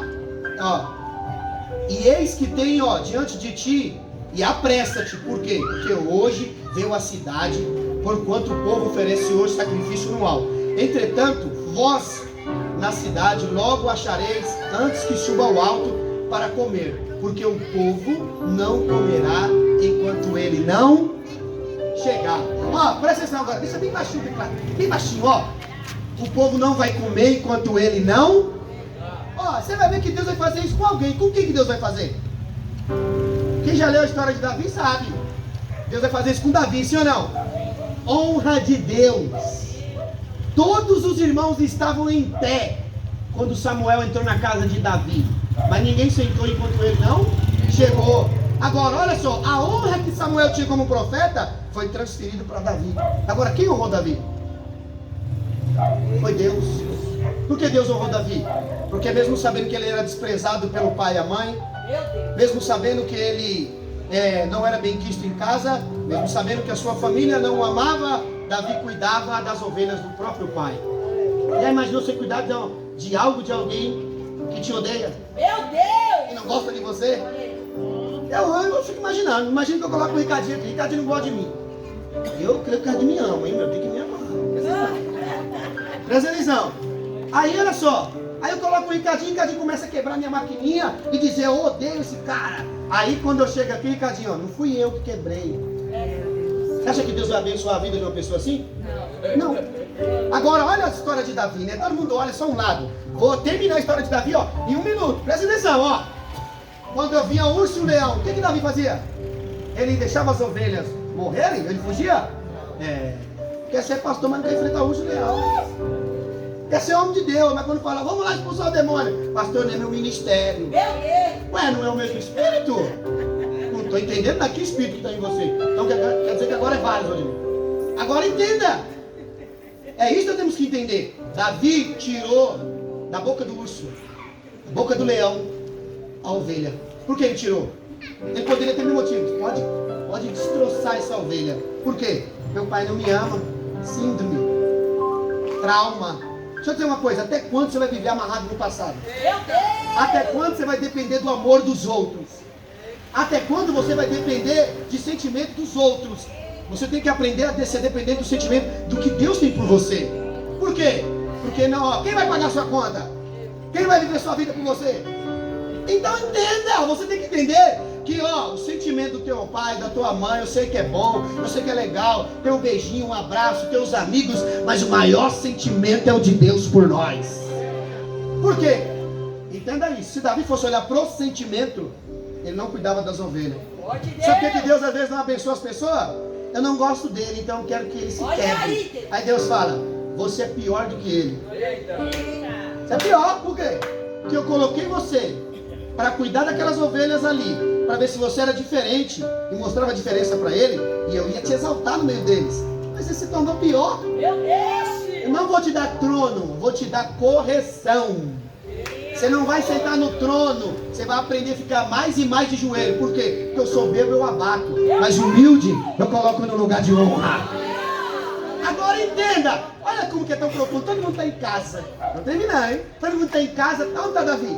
e eis que tem, diante de ti, e apressa-te. Por quê? Porque hoje veio a cidade, porquanto o povo oferece hoje sacrifício no alto. Entretanto, vós na cidade logo achareis antes que suba ao alto para comer, porque o povo não comerá enquanto ele não chegar. Presta atenção agora, deixa bem baixinho, bem baixinho, o povo não vai comer enquanto ele não... Você vai ver que Deus vai fazer isso com alguém. Com quem que Deus vai fazer? Quem já leu a história de Davi sabe. Deus vai fazer isso com Davi, sim ou não? Honra de Deus. Todos os irmãos estavam em pé quando Samuel entrou na casa de Davi, mas ninguém sentou enquanto ele não chegou. Agora, olha só, a honra que Samuel tinha como profeta foi transferida para Davi. Agora, quem honrou Davi? Foi Deus. Por que Deus honrou Davi? Porque mesmo sabendo que ele era desprezado pelo pai e a mãe, mesmo sabendo que ele não era bem quisto em casa, mesmo sabendo que a sua família não o amava, Davi cuidava das ovelhas do próprio pai. Já imaginou você cuidar de algo, de alguém que te odeia? Meu Deus! Que não gosta de você? Eu fico imaginando. Imagina que eu coloco o Ricardinho aqui. Ricardinho não gosta de mim. Eu creio que o Ricardinho me ama, hein, meu? Tem que me amar. Presta atenção. Aí, olha só. Aí eu coloco o Ricardinho começa a quebrar minha maquininha e dizer, eu odeio esse cara. Aí quando eu chego aqui, Ricardinho, ó, não fui eu que quebrei. Você acha que Deus vai abençoar a vida de uma pessoa assim? Não. Agora, olha a história de Davi, né? Todo mundo olha só um lado. Vou terminar a história de Davi, ó, em 1 minuto. Presta atenção, ó. Quando eu vinha o urso e o leão, o que Davi fazia? Ele deixava as ovelhas morrerem? Ele fugia? Quer ser pastor, mas não quer enfrentar o urso e o leão. Quer ser homem de Deus, mas quando fala, vamos lá expulsar o demônio. Pastor, não é meu ministério. Ué, não é o mesmo espírito? Não estou entendendo daqui espírito que está em você. Então quer dizer que agora é válido, Rodrigo. Agora entenda. É isso que nós temos que entender. Davi tirou da boca do urso, da boca do leão, a ovelha. Por que ele tirou? Ele poderia ter mil motivos. Pode destroçar essa ovelha. Por quê? Meu pai não me ama. Síndrome. Trauma. Deixa eu dizer uma coisa. Até quando você vai viver amarrado no passado? Até quando você vai depender do amor dos outros? Até quando você vai depender de sentimento dos outros? Você tem que aprender a ser dependente do sentimento do que Deus tem por você. Por quê? Porque não, ó, quem vai pagar sua conta? Quem vai viver sua vida por você? Então entenda, você tem que entender que ó, o sentimento do teu pai, da tua mãe, eu sei que é bom, eu sei que é legal, ter um beijinho, um abraço, ter os amigos, mas o maior sentimento é o de Deus por nós. Por quê? Entenda isso, se Davi fosse olhar pro sentimento, ele não cuidava das ovelhas. Sabe por que Deus às vezes não abençoa as pessoas? Eu não gosto dele, então eu quero que ele se quebre. Aí Deus fala, você é pior do que ele. Você é pior, por quê? Porque eu coloquei você para cuidar daquelas ovelhas ali, para ver se você era diferente e mostrava a diferença para ele, e eu ia te exaltar no meio deles. Mas você se tornou pior. Eu não vou te dar trono, vou te dar correção. Você não vai sentar no trono, você vai aprender a ficar mais e mais de joelho. Por quê? Porque eu soberbo eu abato, mas humilde eu coloco no lugar de honra. Agora entenda, olha como que é tão profundo. Todo mundo está em casa. Não terminar, hein? Todo mundo está em casa. Onde está Davi?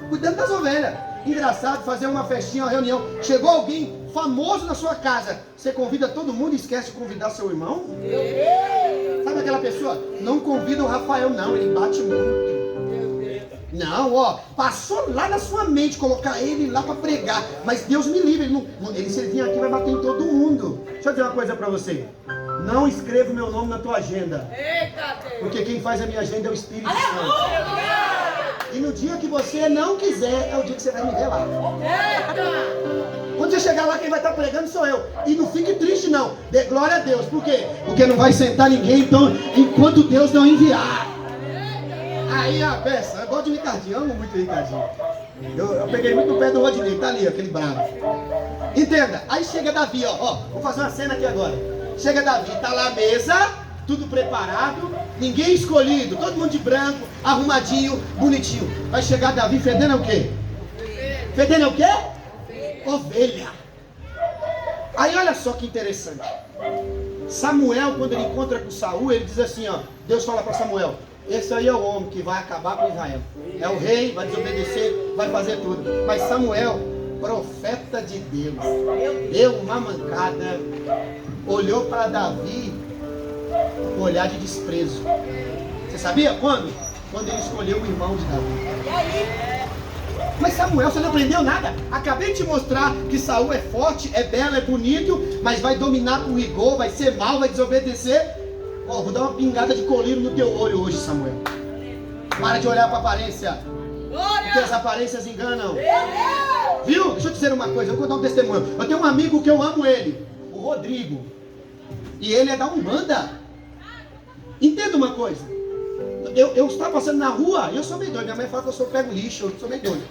Cuidando das ovelhas. Engraçado, fazer uma festinha, uma reunião. Chegou alguém famoso na sua casa. Você convida todo mundo e esquece de convidar seu irmão? Sabe aquela pessoa? Não convida o Rafael não, ele bate muito. Não, ó, passou lá na sua mente colocar ele lá para pregar. Mas Deus me livre, se ele vir aqui vai bater em todo mundo. Deixa eu dizer uma coisa para você. Não escreva o meu nome na tua agenda. Porque quem faz a minha agenda é o Espírito Santo. E no dia que você não quiser, é o dia que você vai me ver lá. Quando você chegar lá, quem vai estar pregando sou eu. E não fique triste não, dê glória a Deus. Por quê? Porque não vai sentar ninguém então, enquanto Deus não enviar. Aí a peça, eu gosto de Ricardinho, eu amo muito o Ricardinho. Eu peguei muito no pé do Rodinei, tá ali, aquele bravo. Entenda, aí chega Davi, ó, vou fazer uma cena aqui agora. Chega Davi, tá lá a mesa, tudo preparado, ninguém escolhido, todo mundo de branco, arrumadinho, bonitinho. Vai chegar Davi fedendo o quê? Fedendo o quê? Ovelha. Aí olha só que interessante. Samuel, quando ele encontra com Saul, ele diz assim, ó, Deus fala para Samuel, esse aí é o homem que vai acabar com Israel. É o rei, vai desobedecer, vai fazer tudo. Mas Samuel, profeta de Deus, deu uma mancada, olhou para Davi com um olhar de desprezo. Você sabia quando? Quando ele escolheu o irmão de Davi. Mas Samuel, você não aprendeu nada? Acabei de te mostrar que Saul é forte, é belo, é bonito, mas vai dominar com rigor, vai ser mau, vai desobedecer. Ó, vou dar uma pingada de colírio no teu olho hoje, Samuel. Para de olhar para a aparência. Porque as aparências enganam. Viu? Deixa eu te dizer uma coisa, eu vou contar um testemunho. Eu tenho um amigo que eu amo ele, o Rodrigo. E ele é da Umbanda. Entenda uma coisa. Eu estava passando na rua e eu sou meio doido. Minha mãe fala que eu sou pego lixo, eu sou meio doido.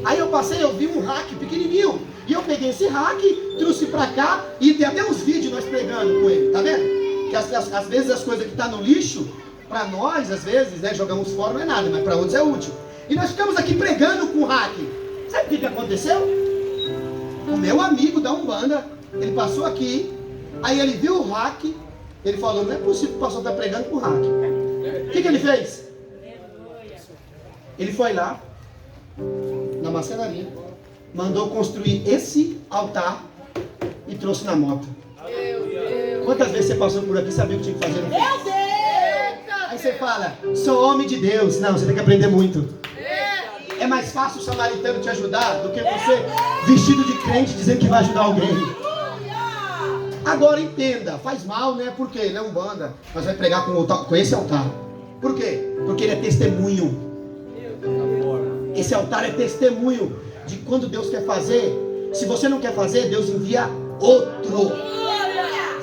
Aí eu passei, eu vi um hack pequenininho. E eu peguei esse hack, trouxe pra cá. E tem até uns vídeos nós pregando com ele, tá vendo? Que às vezes as coisas que estão no lixo, para nós, às vezes, né, jogamos fora não é nada, mas para outros é útil. E nós ficamos aqui pregando com o hack. Sabe o que aconteceu? O meu amigo da Umbanda, ele passou aqui, aí ele viu o hack, ele falou, não é possível que o pastor está pregando com hack. O que ele fez? Ele foi lá, na marcenaria, mandou construir esse altar e trouxe na moto. Quantas vezes você passou por aqui e sabia o que tinha que fazer? Meu Deus! Aí você fala, sou homem de Deus. Não, você tem que aprender muito. É mais fácil o samaritano te ajudar do que você vestido de crente dizendo que vai ajudar alguém. Agora entenda, faz mal, né? Por quê? Ele é Umbanda, mas vai pregar com esse altar. Por quê? Porque ele é testemunho. Esse altar é testemunho de quando Deus quer fazer. Se você não quer fazer, Deus envia outro.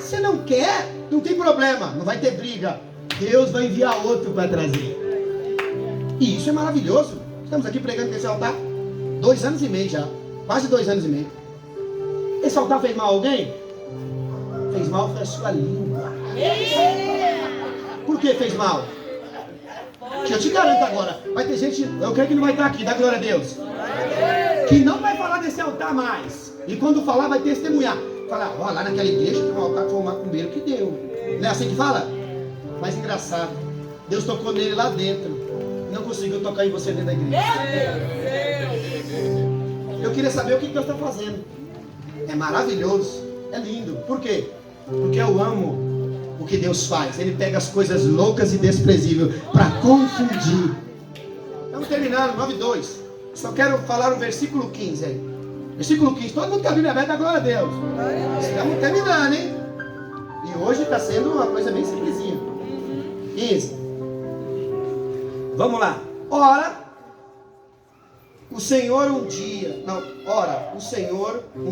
Se não quer, não tem problema, não vai ter briga. Deus vai enviar outro para trazer. E isso é maravilhoso. Estamos aqui pregando com esse altar 2 anos e meio já. Quase 2 anos e meio. Esse altar fez mal a alguém? Fez mal foi a sua língua. Por que fez mal? Que eu te garanto agora, vai ter gente, eu creio que não vai estar aqui, dá glória a Deus, que não vai falar desse altar mais. E quando falar, vai testemunhar. Falar, ó, lá naquela igreja tem um altar que foi um macumbeiro que deu. Não é assim que fala? Mas engraçado, Deus tocou nele lá dentro, não conseguiu tocar em você dentro da igreja. Eu queria saber o que Deus está fazendo. É maravilhoso, é lindo. Por quê? Porque eu amo o que Deus faz. Ele pega as coisas loucas e desprezíveis para confundir. Estamos terminando, 9:2. Só quero falar o versículo 15 aí. Versículo 15. Todo mundo que a Bíblia aberta, glória a Deus. Estamos terminando, hein? E hoje está sendo uma coisa bem simplesinha. 15. Vamos lá. Ora, o Senhor um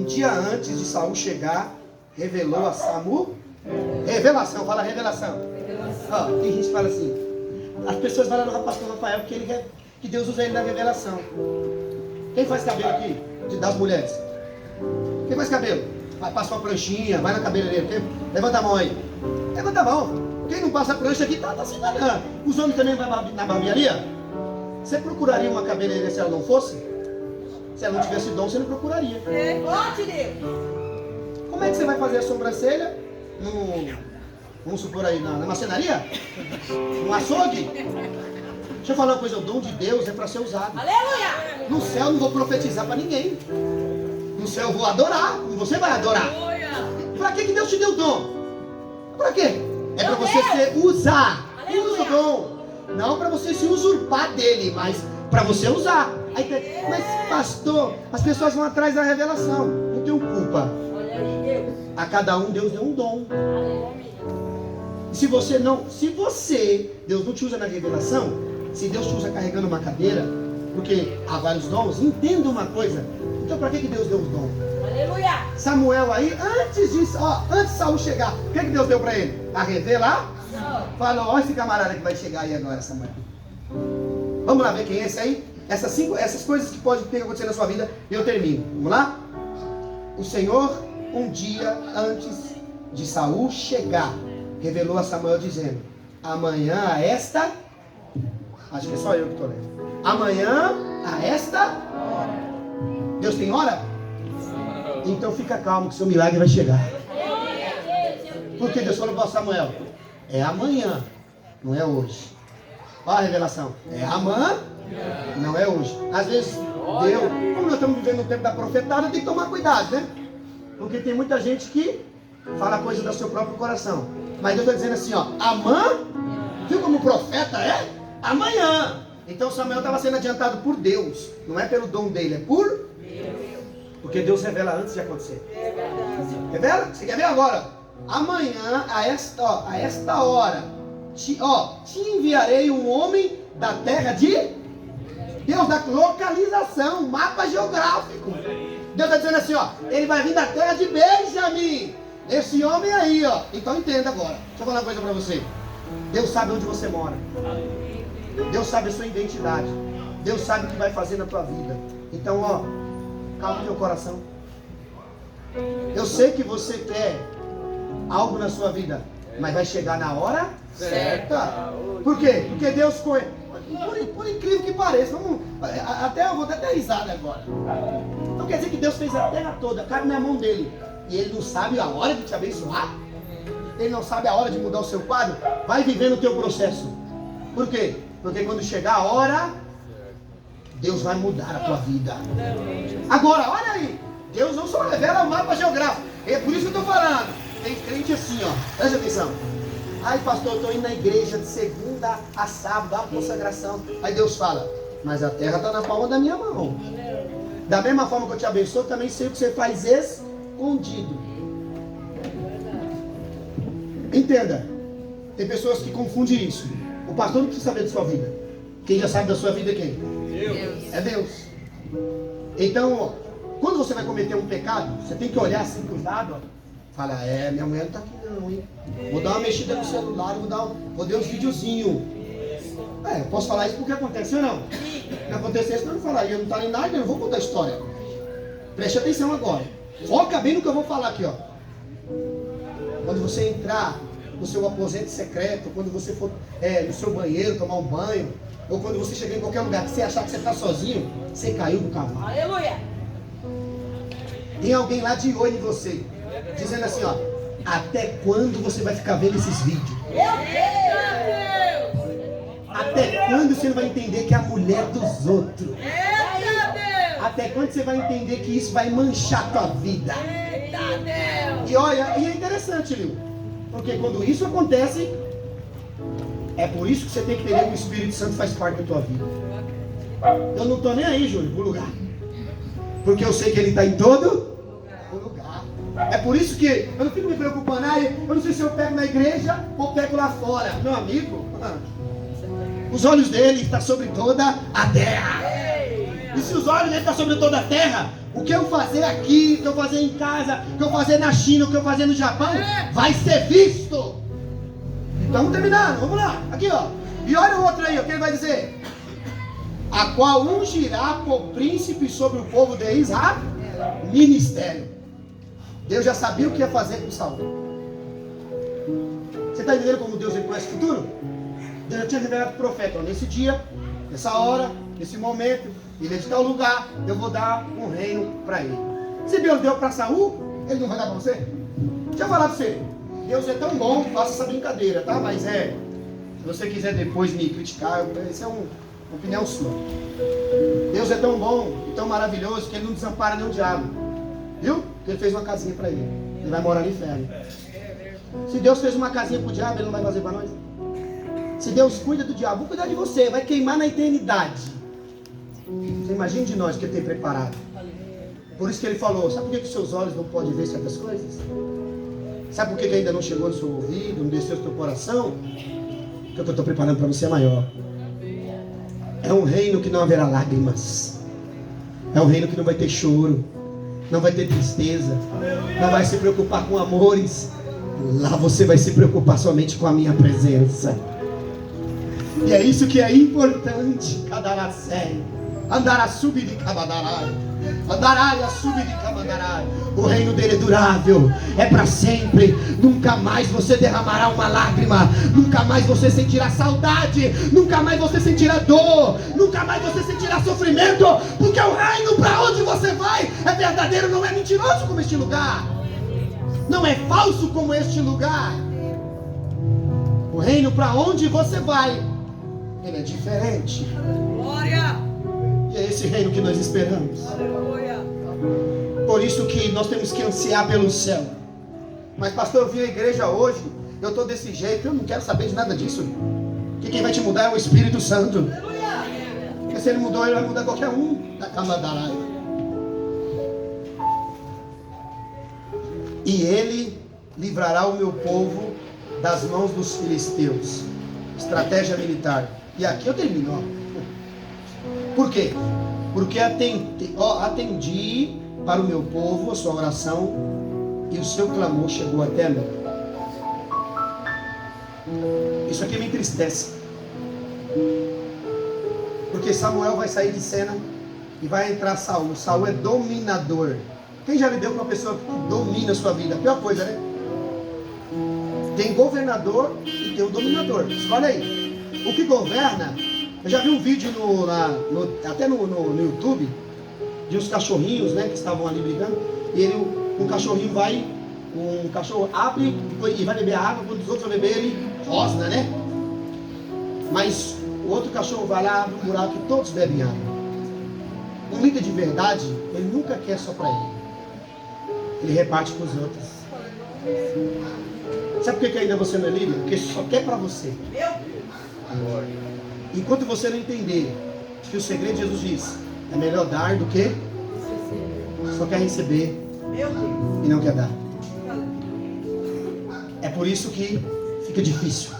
dia antes de Saul chegar, revelou a Samuel. Revelação, fala revelação. Tem gente que fala assim, as pessoas falam no pastor Rafael porque ele quer que Deus usa ele na revelação. Quem faz cabelo aqui? Das mulheres. Quem faz cabelo? Passa uma pranchinha, vai na cabeleireira. Levanta a mão aí. Levanta a mão. Quem não passa a prancha aqui tá se enganando. Os homens também vão na barbearia? Você procuraria uma cabeleireira se ela não fosse? Se ela não tivesse dom, você não procuraria. Como é que você vai fazer a sobrancelha? Vamos supor aí, na marcenaria? No açougue? Deixa eu falar uma coisa, o dom de Deus é para ser usado. Aleluia! No céu eu não vou profetizar para ninguém. No céu eu vou adorar, e você vai adorar. Para que Deus te deu o dom? Para quê? É para você usar. Usa o dom. Não para você se usurpar dele, mas para você usar. Aí, mas pastor, as pessoas vão atrás da revelação. Não tenho culpa. A cada um Deus deu um dom. Se Deus não te usa na revelação, se Deus te usa carregando uma cadeira, porque há vários dons, entenda uma coisa. Então para que Deus deu os dons? Aleluia! Samuel aí, antes de Saul chegar, o que Deus deu para ele? A revelar? Falou, olha esse camarada que vai chegar aí agora, Samuel. Vamos lá ver quem é esse aí? Essas coisas que podem ter acontecer na sua vida, e eu termino. Vamos lá? O Senhor, um dia antes de Saul chegar, revelou a Samuel dizendo, amanhã a esta, acho que é só eu que estou lendo, amanhã a esta hora. Deus tem hora? Então fica calmo que seu milagre vai chegar. Porque Deus falou para Samuel, é amanhã, não é hoje. Olha a revelação, é amanhã, não é hoje. Às vezes Deus, como nós estamos vivendo no tempo da profetada, tem que tomar cuidado, né? Porque tem muita gente que fala coisa do seu próprio coração. Mas Deus está dizendo assim, ó, amanhã, viu como o profeta é? Amanhã. Então Samuel estava sendo adiantado por Deus. Não é pelo dom dele, é por Deus. Porque Deus revela antes de acontecer. Revela? Você quer ver agora? Amanhã, a esta hora, te enviarei um homem da terra de Deus, da localização, mapa geográfico. Deus está dizendo assim, ó, ele vai vir da terra de Benjamim. Esse homem aí, ó. Então entenda agora. Deixa eu falar uma coisa para você. Deus sabe onde você mora. Deus sabe a sua identidade. Deus sabe o que vai fazer na tua vida. Então, ó, calma teu coração. Eu sei que você quer algo na sua vida, mas vai chegar na hora certa. Por quê? Porque Deus por incrível que pareça, até eu vou dar até risada agora. Não quer dizer que Deus fez a terra toda, cabe na mão dele. E ele não sabe a hora de te abençoar? Ele não sabe a hora de mudar o seu quadro? Vai vivendo o teu processo. Por quê? Porque quando chegar a hora, Deus vai mudar a tua vida. Agora, olha aí. Deus não só revela o mapa geográfico. É por isso que eu estou falando. Tem crente assim, ó. Presta atenção. Ai, pastor, eu estou indo na igreja de segunda a sábado, a consagração. Aí Deus fala, mas a terra está na palma da minha mão. Da mesma forma que eu te abençoo, também sei o que você faz escondido. Entenda. Tem pessoas que confundem isso. O pastor não precisa saber da sua vida. Quem já sabe da sua vida é quem? Deus. É Deus. Então, ó, quando você vai cometer um pecado, você tem que olhar assim para os lados, ó. Fala, minha mulher não está aqui não, hein? Vou dar uma mexida no celular, vou dar uns videozinhos. Posso falar isso porque aconteceu ou não? Se acontecesse, eu não falaria, eu não está em nada, eu não vou contar a história. Preste atenção agora. Foca bem no que eu vou falar aqui, ó. Quando você entrar no seu aposento secreto, quando você for no seu banheiro tomar um banho, ou quando você chegar em qualquer lugar que você achar que você está sozinho, você caiu do cavalo. Aleluia! Tem alguém lá de olho em você, dizendo assim, ó, até quando você vai ficar vendo esses vídeos? Até quando você não vai entender que é a mulher dos outros? Até quando você vai entender que isso vai manchar a tua vida? E olha, e é interessante, Lil, porque quando isso acontece, é por isso que você tem que entender que o Espírito Santo faz parte da tua vida. Eu não estou nem aí, Júlio, pro lugar, porque eu sei que ele está em todo lugar. É por isso que eu não fico me preocupando, eu não sei se eu pego na igreja ou pego lá fora. Meu amigo, os olhos dele estão sobre toda a terra. E se os olhos dele estão sobre toda a terra, o que eu fazer aqui, o que eu fazer em casa, o que eu fazer na China, o que eu fazer no Japão, vai ser visto. Estamos terminando, vamos lá. Aqui, ó. E olha o outro aí, o que ele vai dizer? A qual ungirá por príncipe sobre o povo de Israel? Ministério. Deus já sabia o que ia fazer com Saul. Você está entendendo como Deus conhece o futuro? Deus já tinha revelado para o profeta, ó, nesse dia, nessa hora, nesse momento, e nesse tal lugar, eu vou dar um reino para ele. Se Deus deu para Saul, ele não vai dar para você? Deixa eu falar para você. Deus é tão bom, faça essa brincadeira, tá? Mas se você quiser depois me criticar, isso é uma opinião sua. Deus é tão bom e tão maravilhoso que ele não desampara nem o diabo. Viu? Ele fez uma casinha para ele. Ele vai morar no inferno. Se Deus fez uma casinha para o diabo, ele não vai fazer para nós? Se Deus cuida do diabo, vou cuidar de você, vai queimar na eternidade. Você imagina de nós que ele tem preparado. Por isso que ele falou, sabe por que os seus olhos não podem ver certas coisas? Sabe por que ainda não chegou no seu ouvido, não desceu no seu coração? Porque o que eu estou preparando para você é maior. É um reino que não haverá lágrimas. É um reino que não vai ter choro, não vai ter tristeza, não vai se preocupar com amores. Lá você vai se preocupar somente com a minha presença. E é isso que é importante. Cadaracé, andará subir de cabadarai, andará subir de cabadarai. O reino dele é durável, é para sempre. Nunca mais você derramará uma lágrima, nunca mais você sentirá saudade, nunca mais você sentirá dor, nunca mais você sentirá sofrimento, porque o reino para onde você vai é verdadeiro, não é mentiroso como este lugar, não é falso como este lugar. O reino para onde você vai, ele é diferente. Glória! E é esse reino que nós esperamos. Aleluia! Por isso que nós temos que ansiar pelo céu. Mas pastor, eu vim à igreja hoje, eu estou desse jeito, eu não quero saber de nada disso. Que quem vai te mudar é o Espírito Santo. Porque se ele mudou, ele vai mudar qualquer um da cama da raia. E ele livrará o meu povo das mãos dos filisteus. Estratégia militar. E aqui eu termino, ó. Por quê? Porque atendi para o meu povo a sua oração e o seu clamor chegou até mim. Isso aqui me entristece. Porque Samuel vai sair de cena e vai entrar Saul. Saul é dominador. Quem já lidou com uma pessoa que domina a sua vida? A pior coisa, né? Tem governador e tem o dominador. Escolhe aí. O que governa, eu já vi um vídeo até no YouTube, de uns cachorrinhos, né, que estavam ali brigando. E o cachorrinho vai, um cachorro abre e vai beber a água, quando os outros vão beber, ele rosna, né? Mas o outro cachorro vai lá, abre um buraco e todos bebem água. Um líder de verdade, ele nunca quer só para ele. Ele reparte com os outros. Sabe por que ainda você não é líder? Porque só quer para você. Enquanto você não entender que o segredo de Jesus diz, é melhor dar do que só quer receber e não quer dar. É por isso que fica difícil.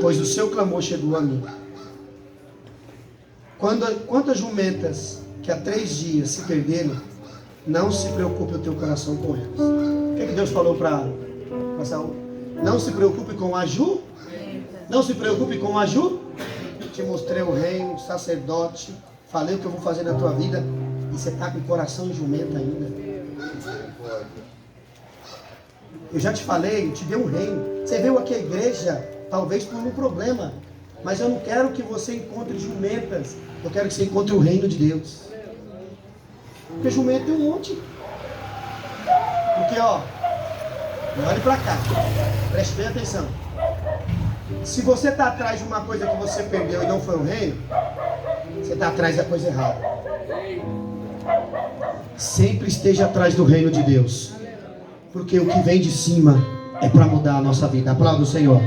Pois o seu clamor chegou a mim. Quantas jumentas que há 3 dias se perderam, não se preocupe o teu coração com elas. O que Deus falou para Saul? Não se preocupe com a Ju. Não se preocupe com a Ju. Te mostrei o reino, o sacerdote. Falei o que eu vou fazer na tua vida. E você está com o coração jumento ainda. Eu já te falei, eu te dei um reino. Você veio aqui à igreja, talvez por um problema. Mas eu não quero que você encontre jumentas. Eu quero que você encontre o reino de Deus. Porque jumento tem um monte. Porque, ó, olhe para cá. Preste bem atenção. Se você está atrás de uma coisa que você perdeu e não foi o reino, você está atrás da coisa errada. Sempre esteja atrás do reino de Deus. Porque o que vem de cima é para mudar a nossa vida. Aplauda o Senhor.